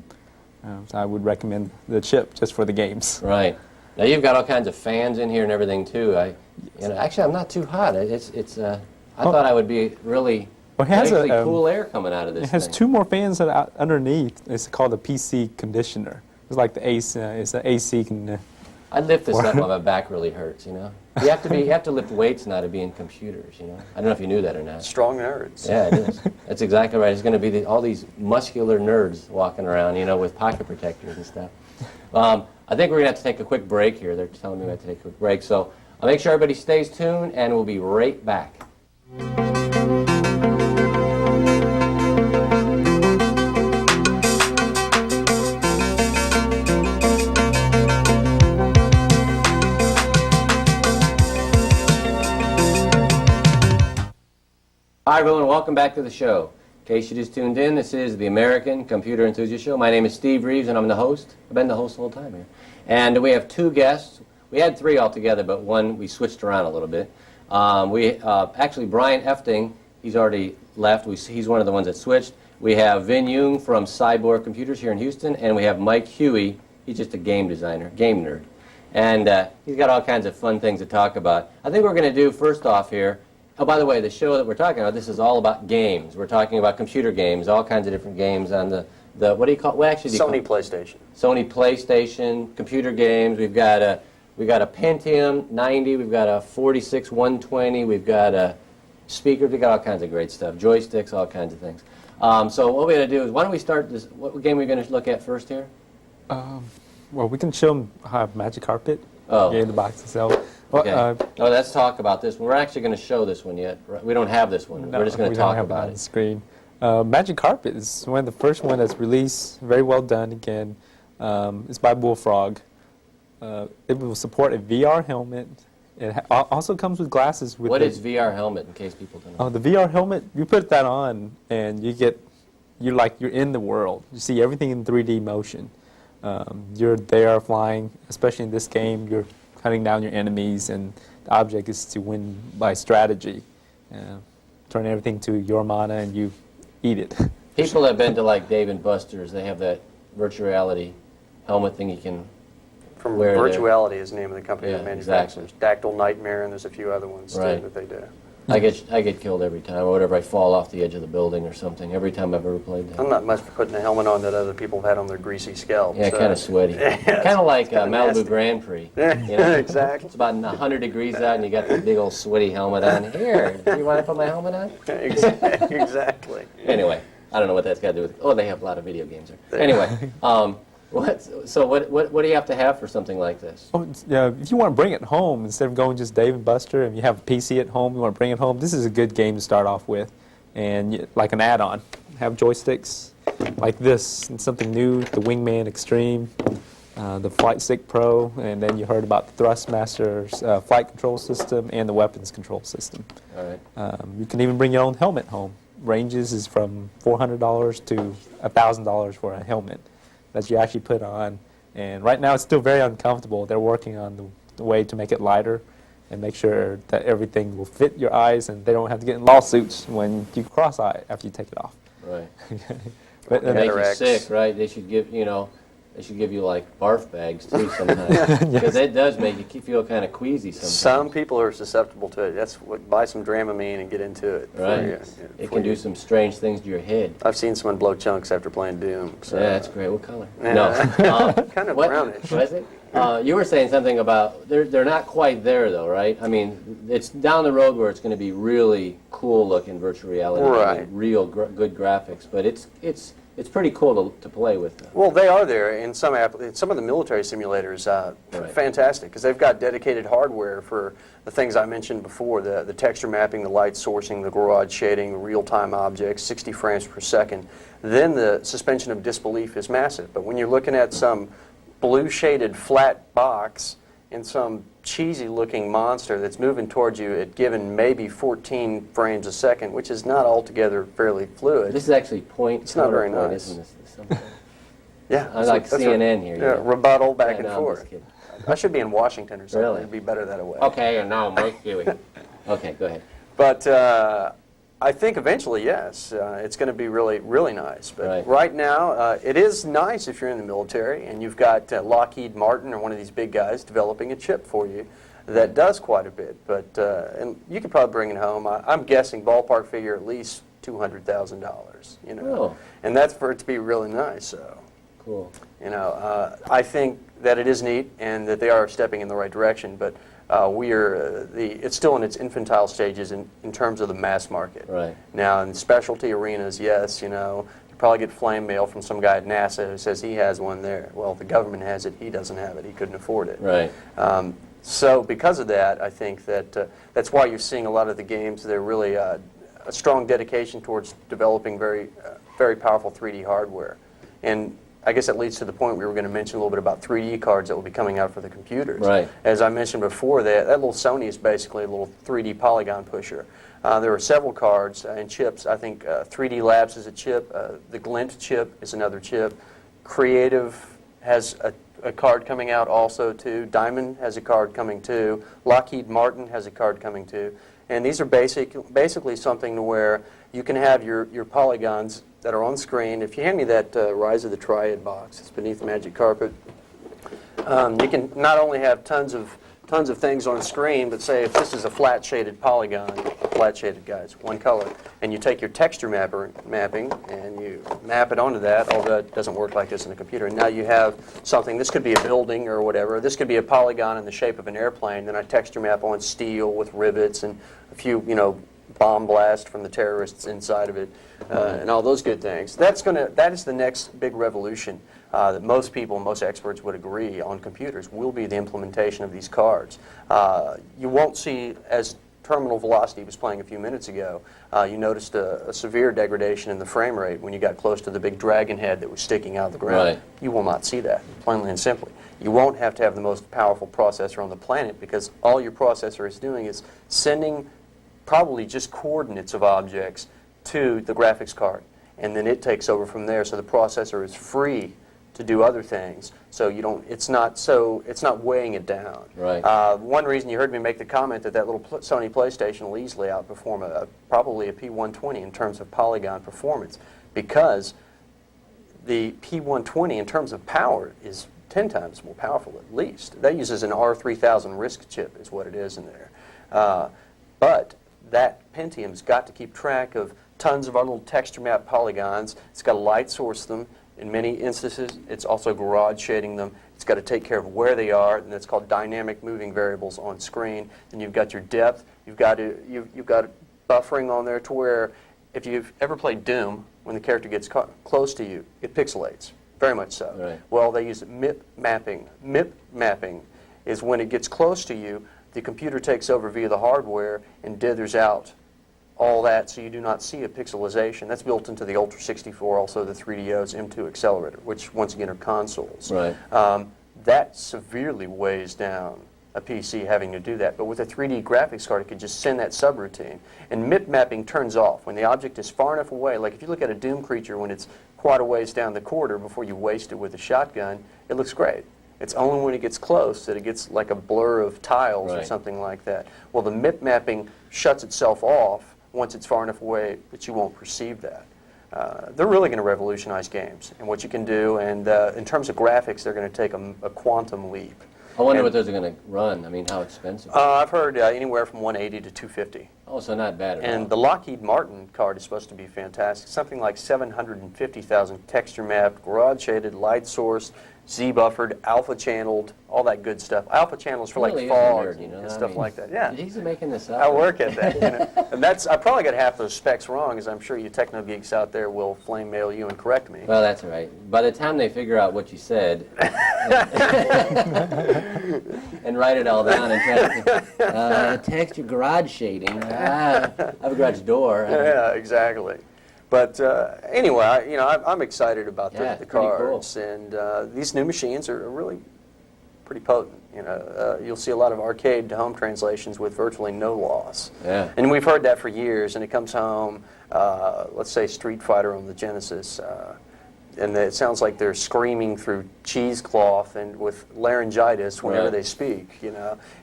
So I would recommend the chip just for the games. Right. Now you've got all kinds of fans in here and everything too. Actually, I'm not too hot. I thought I would be really Well, it has actually a, cool air coming out of this It has thing. 2 more fans that are underneath. It's called a PC conditioner. It's like the AC. It's an AC. I lift this up while my back really hurts. You know. You have to lift weights now to be in computers. You know. I don't know if you knew that or not. Strong nerds. Yeah, it is. That's exactly right. It's going to be all these muscular nerds walking around, you know, with pocket protectors and stuff. I think we're going to have to take a quick break here. They're telling me we have to take a quick break. So I'll make sure everybody stays tuned, and we'll be right back. Hi, everyone. Welcome back to the show. In case you just tuned in, this is the American Computer Enthusiast Show. My name is Steve Reeves, and I'm the host. I've been the host the whole time here. And we have 2 guests. We had 3 altogether, but one we switched around a little bit. Actually, Brian Efting, he's already left. He's one of the ones that switched. We have Vin Young from Cyborg Computers here in Houston, and we have Mike Huey He's just a game designer, game nerd. And he's got all kinds of fun things to talk about. I think we're going to do, first off here, oh, by the way, the show that we're talking about, this is all about games. We're talking about computer games, all kinds of different games on the what do you call, what actually do you Sony call PlayStation. Sony PlayStation, computer games. We've got a Pentium 90, we've got a 46-120, we've got a speakers, we've got all kinds of great stuff, joysticks, all kinds of things. So what we're going to do is, why don't we start this, what game are we going to look at first here? Well, we can show them how Magic Carpet. Oh. Yeah, the box itself. Well, Okay. No, let's talk about this one. We're actually going to show this one yet. We don't have this one. no, We're just going we to don't talk have about on the it. screen. Magic Carpet is one of the first one that's released. Very well done again. It's by Bullfrog. It will support a VR helmet. It also comes with glasses. With What is VR helmet, in case people don't know? Oh, the VR helmet, you put that on and you're in the world. You see everything in 3D motion. You're there flying, especially in this game, you're hunting down your enemies, and the object is to win by strategy. Turn everything to your mana and you eat it. People have been to like Dave & Buster's. They have that virtual reality helmet thing you can From wear there. Virtuality is the name of the company Yeah, that manufactures. exactly. Dactyl Nightmare, and there's a few other ones Right. too that they do. I get killed every time, or whatever. I fall off the edge of the building or something. Every time I've ever played that. I'm not much for putting a helmet on that other people have had on their greasy scalps. Yeah, kind of sweaty. Yeah, Kind of like kinda Malibu nasty. Grand Prix. Yeah, you know? exactly. It's about 100 degrees out, and you got the big old sweaty helmet on. Here, do you want to put my helmet on? Exactly. Anyway, I don't know what that's got to do with. Oh, they have a lot of video games there. Anyway, what do you have to have for something like this? Oh, yeah, if you want to bring it home, instead of going just Dave & Buster, and you have a PC at home, you want to bring it home, this is a good game to start off with. And like an add-on. Have joysticks like this, and something new, the Wingman Extreme, the Flight Stick Pro, and then you heard about the Thrustmaster's flight control system and the weapons control system. All right. You can even bring your own helmet home. Ranges is from $400 to $1,000 for a helmet that you actually put on. And right now it's still very uncomfortable. They're working on the way to make it lighter and make sure that everything will fit your eyes and they don't have to get in lawsuits when you cross-eye after you take it off. Right. But, It makes you Cataracts. sick, right? They should give you like barf bags too sometimes, because it does make you feel kind of queasy sometimes. Some people are susceptible to it. That's what, buy some Dramamine and get into it. Right. For you, It for can do you. some strange things to your head. I've seen someone blow chunks after playing Doom. So. Yeah, that's great. What color? Yeah. No. Kind of What- brownish. Was it? You were saying something about they're not quite there though, right? I mean, it's down the road where it's going to be really cool looking virtual reality, Right. and real good graphics. But it's pretty cool to play with. Though. Well, they are there in some some of the military simulators. Right. Fantastic, because they've got dedicated hardware for the things I mentioned before: the texture mapping, the light sourcing, the garage shading, real-time objects, 60 frames per second. Then the suspension of disbelief is massive. But when you're looking at some blue shaded flat box and some cheesy looking monster that's moving towards you at given maybe 14 frames a second, which is not altogether fairly fluid. This is actually point. It's not very counterpoint, nice. Isn't this? Something? Yeah, I like that's CNN here. Yeah, rebuttal back Yeah, and no, I'm forth. just kidding. I should be in Washington or something. Really? It'd be better that way. Okay, and now Mike Huey. Okay, go ahead. But I think eventually, yes, it's going to be really, really nice. But Right. now, it is nice if you're in the military and you've got Lockheed Martin or one of these big guys developing a chip for you that does quite a bit. But and you could probably bring it home. I'm guessing ballpark figure at least $200,000. You know, Oh. and that's for it to be really nice. So. Cool. You know, I think that it is neat and that they are stepping in the right direction, but it's still in its infantile stages in terms of the mass market. Right. Now, in specialty arenas, yes, you know, you probably get flame mail from some guy at NASA who says he has one there. Well, the government has it, he doesn't have it, he couldn't afford it. Right. So because of that, I think that that's why you're seeing a lot of the games, they're really a strong dedication towards developing very, very powerful 3D hardware. And I guess that leads to the point we were going to mention a little bit about 3D cards that will be coming out for the computers. Right. As I mentioned before, that little Sony is basically a little 3D polygon pusher. There are several cards and chips. I think 3D Labs is a chip. The Glint chip is another chip. Creative has a card coming out also too. Diamond has a card coming too. Lockheed Martin has a card coming too. And these are basically something to where you can have your polygons that are on screen. If you hand me that Rise of the Triad box, it's beneath Magic Carpet. You can not only have tons of things on screen, but say if this is a flat shaded polygon, flat shaded guys, one color, and you take your texture mapping and you map it onto that, although it doesn't work like this in a computer, and now you have something, this could be a building or whatever, this could be a polygon in the shape of an airplane, then I texture map on steel with rivets and a few, bomb blast from the terrorists inside of it, and all those good things. That is the next big revolution that most people, most experts would agree on computers will be the implementation of these cards. You won't see, as terminal velocity was playing a few minutes ago, you noticed a severe degradation in the frame rate when you got close to the big dragon head that was sticking out of the ground. Right. You will not see that, plainly and simply. You won't have to have the most powerful processor on the planet because all your processor is doing is sending probably just coordinates of objects to the graphics card, and then it takes over from there. So the processor is free to do other things. So it's not weighing it down. Right. One reason you heard me make the comment that little Sony PlayStation will easily outperform probably a P120 in terms of polygon performance, because the P120 in terms of power is 10 times more powerful at least. That uses an R3000 RISC chip is what it is in there. But that Pentium's got to keep track of tons of our little texture map polygons. It's got to light source them. In many instances, it's also garage shading them. It's got to take care of where they are, and that's called dynamic moving variables on screen. Then you've got your depth. You've got buffering on there to where if you've ever played Doom, when the character gets close to you, it pixelates, very much so. Right. Well, they use MIP mapping. MIP mapping is when it gets close to you, the computer takes over via the hardware and dithers out all that so you do not see a pixelization. That's built into the Ultra 64, also the 3DO's M2 accelerator, which once again are consoles. Right. That severely weighs down a PC having to do that. But with a 3D graphics card, it could just send that subroutine. And MIP mapping turns off when the object is far enough away. Like if you look at a Doom creature when it's quite a ways down the corridor before you waste it with a shotgun, it looks great. It's only when it gets close that it gets like a blur of tiles or Right. something like that. Well, the MIP mapping shuts itself off once it's far enough away that you won't perceive that. They're really going to revolutionize games and what you can do. And in terms of graphics, they're going to take a quantum leap. I wonder And- what those are going to run. I mean, how expensive? I've heard anywhere from 180 to 250. Oh, so not bad at all. And the Lockheed Martin card is supposed to be fantastic. Something like 750,000 texture mapped, garage shaded, light sourced, Z buffered, alpha channeled, all that good stuff. Alpha channels for Really like is a fog nerd, you know? and I stuff mean, like that. Yeah. He's making this up. I work at that. And I probably got half those specs wrong, as I'm sure you techno geeks out there will flame mail you and correct me. Well, that's all right. By the time they figure out what you said and write it all down and try to texture garage shading. I have a garage door. Yeah, exactly. But anyway, I'm excited about Yeah, the it's pretty cool. cards, and these new machines are really pretty potent. You'll see a lot of arcade to home translations with virtually no loss. Yeah. And we've heard that for years. And it comes home, let's say Street Fighter on the Genesis, and it sounds like they're screaming through cheesecloth and with laryngitis whenever Right. they speak.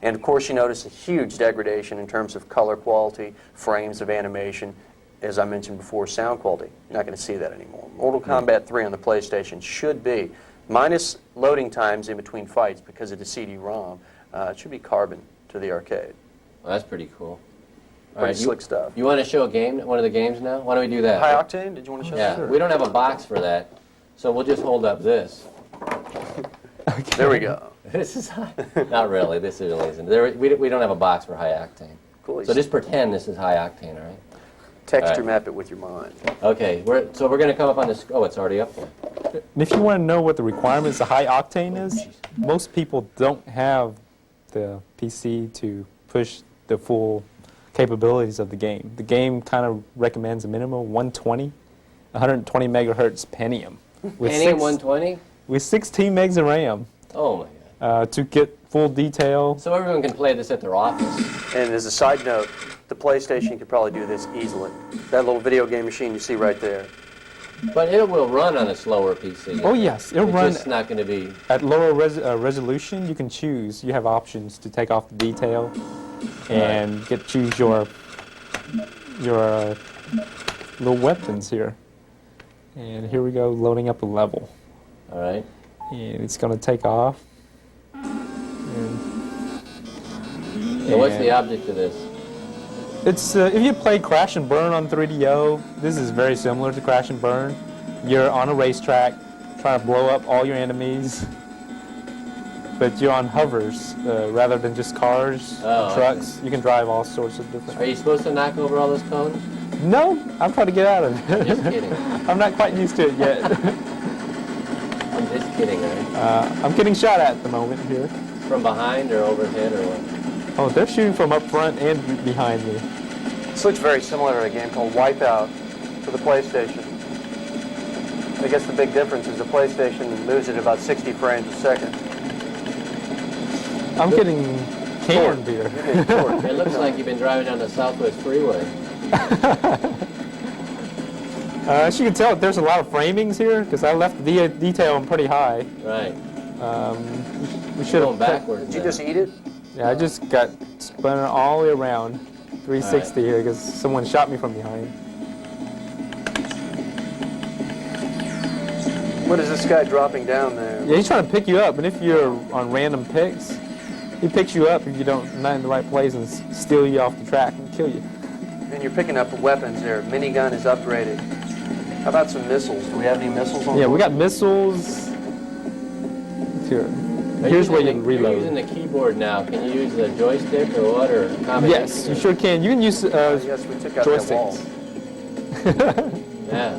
And of course, you notice a huge degradation in terms of color quality, frames of animation. As I mentioned before, sound quality. You're not going to see that anymore. Mortal Kombat 3 on the PlayStation should be, minus loading times in between fights because of the CD-ROM, it should be carbon to the arcade. Well, that's pretty cool. All Pretty slick stuff. You want to show a game, one of the games now? Why don't we do that? High Octane, did you want to show Yeah, that? we don't have a box for that, so we'll just hold up this. There we go. This is high. Not really. This really isn't. We don't have a box for high octane. Cool. So just pretend this is high octane, all right? Texture Alright. map it with your mind. Okay, so we're going to come up on this. Oh, it's already up there. And if you want to know what the requirements of high octane is, most people don't have the PC to push the full capabilities of the game. The game kind of recommends a minimum 120 megahertz Pentium. With Pentium 120? with 16 megs of RAM Oh my God. to get full detail. So everyone can play this at their office. And as a side note, the PlayStation could probably do this easily. That little video game machine you see right there. But it will run on a slower PC. Oh yes, it'll run It's just not going to be. at lower resolution. You can choose. You have options to take off the detail and choose your little weapons here. And here we go, loading up a level. All right. And it's going to take off. So what's the And object of this? it's if you play Crash and Burn on 3DO, this is very similar to Crash and Burn. You're on a racetrack trying to blow up all your enemies, but you're on hovers rather than just cars, Oh, trucks. You can drive all sorts of different. Are you supposed to knock over all those cones? No, I'm trying to get out of it. Just kidding. I'm not quite used to it yet. I'm just kidding, right? I'm getting shot at the moment here. From behind or overhead or what? Oh, they're shooting from up front and behind me. This looks very similar to a game called Wipeout for the PlayStation. I guess the big difference is the PlayStation moves at about 60 frames a second. I'm getting canned here. It looks like you've been driving down the Southwest Freeway. As you can tell, there's a lot of framings here because I left the detail on pretty high. Right. We should Going have. backwards. Did you now. just eat it? Yeah, I just got spun all the way around, 360 here because someone shot me from behind. What is this guy dropping down there? Yeah, he's trying to pick you up, and if you're on random picks, he picks you up if you don't not in the right place and steal you off the track and kill you. And you're picking up weapons there. Minigun is upgraded. How about some missiles? Do we have any missiles on Yeah, board? we got missiles. Here. Are Here's where you using can the- You're using reload. the keyboard now. Can you use the joystick or what, or a combination? Yes, you sure can. You can use Yes, we took out that wall. joysticks. Yeah.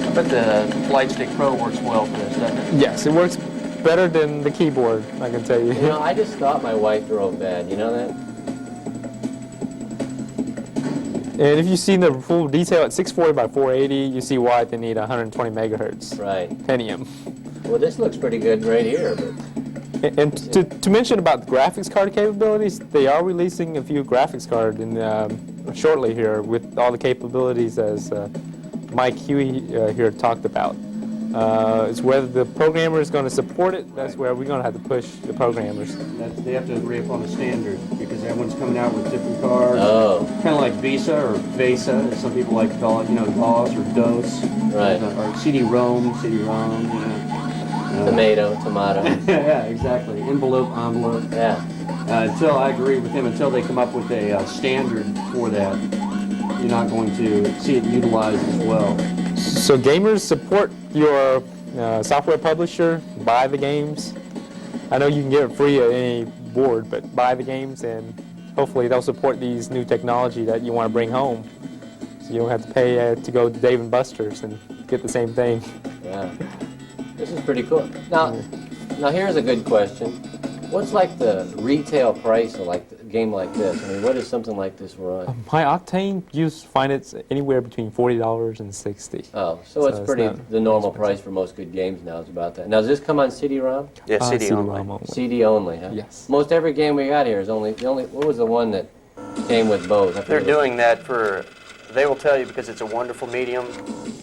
I bet the Flight Stick Pro works well for this, doesn't it? Yes, it works better than the keyboard, I can tell you. You know, I just thought my wife drove bad. You know that? And if you've seen the full detail at 640 by 480, you see why they need 120 megahertz Right. Pentium. Well, this looks pretty good right here, but And to mention about the graphics card capabilities, they are releasing a few graphics cards shortly here with all the capabilities as Mike Huey here talked about. It's whether the programmer is going to support it. That's where we're going to have to push the programmers. They have to agree upon a standard because everyone's coming out with different cards. oh, Kind of like Visa or Vesa, as some people like to call it, DOS or DOS. Right. Or CD-ROM, tomato. Yeah, exactly. Envelope. Yeah. Until I agree with him, until they come up with a standard for that, you're not going to see it utilized as well. So gamers, support your software publisher, buy the games. I know you can get it free at any board, but buy the games and hopefully they'll support these new technology that you want to bring home. So you don't have to pay to go to Dave & Buster's and get the same thing. Yeah. This is pretty cool. Now here's a good question. What's like the retail price of like a game like this? I mean, what does something like this run? My Octane, you find it's anywhere between $40 and $60. Oh, so it's it's pretty, not the normal price for most good games now is about that. Now, does this come on CD-ROM? Yeah, CD CD-ROM only. CD only, huh? Yes. Most every game we got here is only, what was the one that came with both? I They're forget. doing that they will tell you because it's a wonderful medium.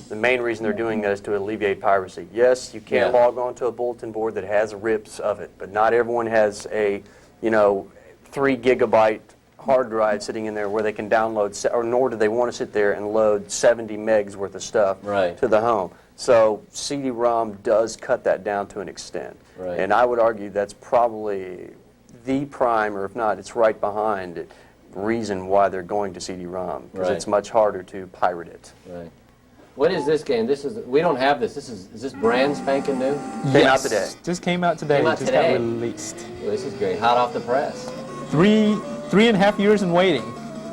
The main reason they're doing that is to alleviate piracy. Yes, you can Yeah. log on to a bulletin board that has rips of it, but not everyone has a, 3 gigabyte hard drive sitting in there where they can download, or nor do they want to sit there and load 70 megs worth of stuff Right. to the home. So CD-ROM does cut that down to an extent. Right. And I would argue that's probably the prime, or if not, it's right behind it, reason why they're going to CD-ROM, because Right. it's much harder to pirate it. Right. What is this game? We don't have this. Is this brand spanking new? Came out today. Just came out today. Came out just today. got released. Well, this is great. Hot off the press. 3.5 years in waiting.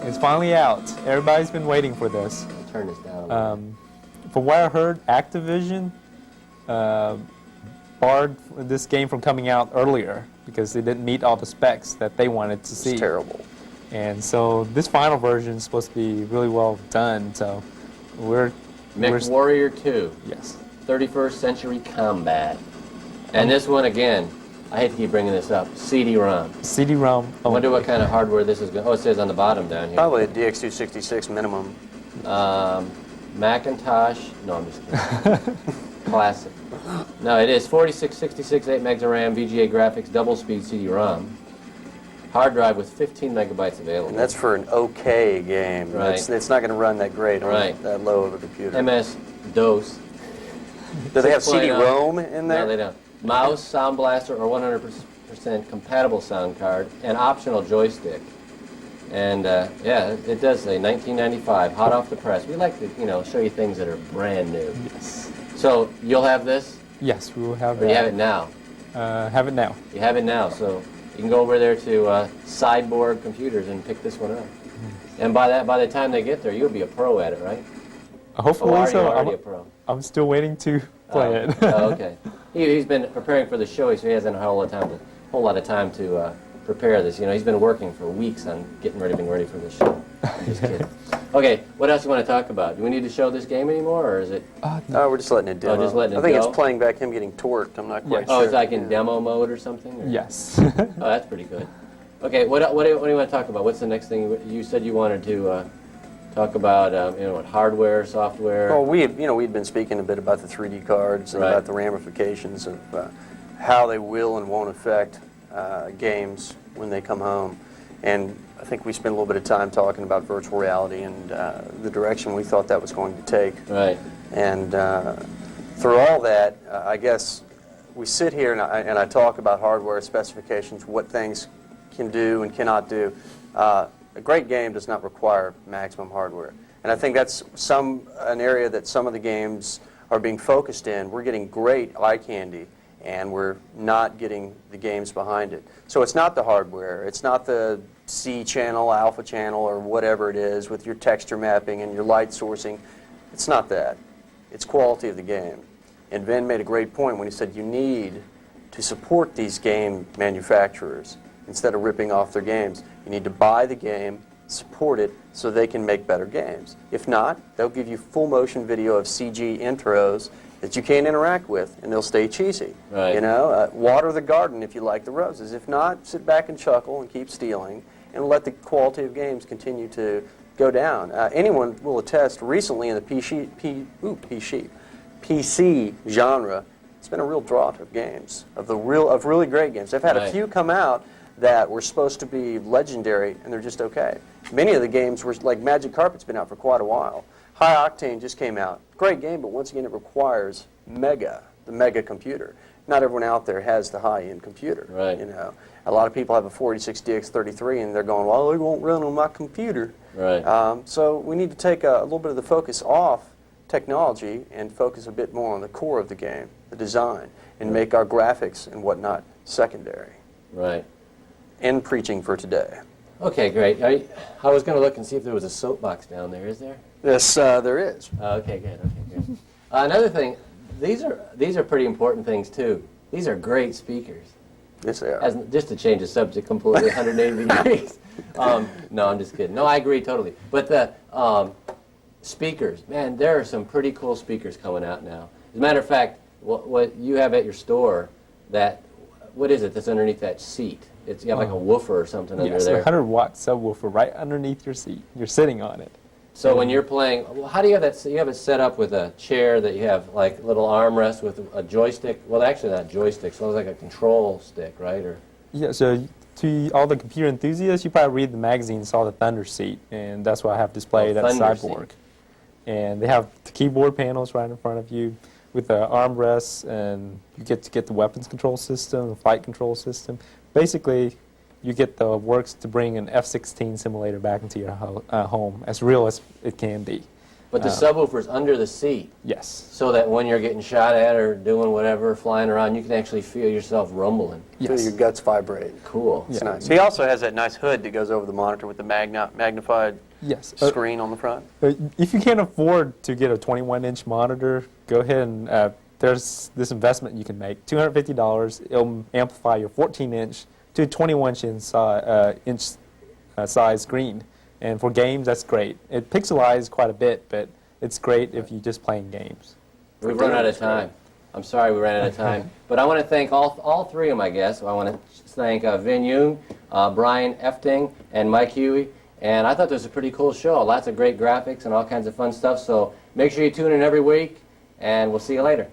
It's finally out. Everybody's been waiting for this. Let me turn this down. a little. From what I heard, Activision barred this game from coming out earlier because it didn't meet all the specs that they wanted to see. It's terrible. And so this final version is supposed to be really well done. So we're MechWarrior 2, yes. 31st Century Combat. And this one, again, I hate to keep bringing this up, CD-ROM. CD-ROM. I wonder what kind of hardware this is going to... Oh, it says on the bottom down here. Probably a DX266 minimum. Macintosh... No, I'm just kidding. Classic. No, it is 4666, 8 megs of RAM, VGA graphics, double-speed CD-ROM. Hard drive with 15 megabytes available. And that's for an okay game. Right. It's not going to run that great on Right. that low of a computer. MS-DOS. Do they have 6.0. CD-ROM in there? No, they don't. mouse, sound blaster, or 100% compatible sound card, and optional joystick. And yeah, it does say 1995, hot off the press. We like to, show you things that are brand new. Yes. So you'll have this, Yes, we will have or that. you have it now? Have it now. You have it now, so you can go over there to Sideboard Computers and pick this one up. And by the time they get there, you'll be a pro at it, right? Hopefully Or are you so. already a pro? I'm still waiting to play it. Oh, okay. He's been preparing for the show, so he hasn't a whole lot of time to prepare this. He's been working for weeks on getting ready for the show. I'm just kidding. Okay, what else do you want to talk about? Do we need to show this game anymore, or is it? We're just letting it demo. just letting it I think go? it's playing back him getting torqued. I'm not quite Yes. sure. Oh, it's like in Yeah. demo mode or something? Or? Yes. Oh, that's pretty good. Okay, what do you want to talk about? What's the next thing? You said you wanted to talk about, what, hardware, software? Well, we'd been speaking a bit about the 3D cards and Right. about the ramifications of how they will and won't affect games when they come home. And I think we spent a little bit of time talking about virtual reality and the direction we thought that was going to take. Right. And through all that, I guess we sit here and I talk about hardware specifications, what things can do and cannot do. A great game does not require maximum hardware. And I think that's an area that some of the games are being focused in. We're getting great eye candy, and we're not getting the games behind it. So it's not the hardware. It's not the C channel, alpha channel, or whatever it is with your texture mapping and your light sourcing. It's not that. It's quality of the game. And Vin made a great point when he said you need to support these game manufacturers instead of ripping off their games. You need to buy the game, support it, so they can make better games. If not, they'll give you full motion video of CG intros that you can't interact with, and they'll stay cheesy. Right. Water the garden if you like the roses. If not, sit back and chuckle and keep stealing, and let the quality of games continue to go down. Anyone will attest. Recently in the PC genre, it's been a real drought of games, of really great games. They've had Right. a few come out that were supposed to be legendary, and they're just okay. Many of the games were like Magic Carpet's been out for quite a while. High Octane just came out. Great game, but once again, it requires the mega computer. Not everyone out there has the high-end computer. Right. A lot of people have a 46DX33, and they're going, well, it won't run on my computer. Right. So we need to take a little bit of the focus off technology and focus a bit more on the core of the game, the design, and make our graphics and whatnot secondary. Right. End preaching for today. Okay, great. I was going to look and see if there was a soapbox down there. Is there? Yes, there is. Okay, good. Okay, good. Another thing, these are pretty important things too. These are great speakers. Yes, they are. Just to change the subject completely 180 degrees. No, I'm just kidding. No, I agree totally. But the speakers, man, there are some pretty cool speakers coming out now. As a matter of fact, what you have at your store, what is it that's underneath that seat? You have like a woofer or something under Yes, a there. 100-watt subwoofer right underneath your seat. You're sitting on it. So when you're playing, how do you have that? You have it set up with a chair that you have like little armrest with a joystick. Well, actually not joystick. So it's like a control stick, right? Or Yeah, so to all the computer enthusiasts, you probably read the magazine, saw the Thunder seat, and that's what I have displayed at Thunder Cyborg. And they have the keyboard panels right in front of you with the armrests, and you get the weapons control system, the flight control system. Basically, you get the works to bring an F-16 simulator back into your home, as real as it can be. but the subwoofer's under the seat, Yes. so that when you're getting shot at or doing whatever, flying around, you can actually feel yourself rumbling. Feel Yes. your guts vibrate. Cool. It's nice. He also has that nice hood that goes over the monitor with the magnified Yes. screen on the front. If you can't afford to get a 21-inch monitor, go ahead and there's this investment you can make. $250. It'll amplify your 14-inch to 21-inch size screen. And for games, that's great. It pixelizes quite a bit, but it's great if you're just playing games. We've run out of time. I'm sorry we ran out of time. But I want to thank all three of my guests. I want to thank Vin Yoon, Brian Efting, and Mike Huey. And I thought this was a pretty cool show. Lots of great graphics and all kinds of fun stuff. So make sure you tune in every week, and we'll see you later.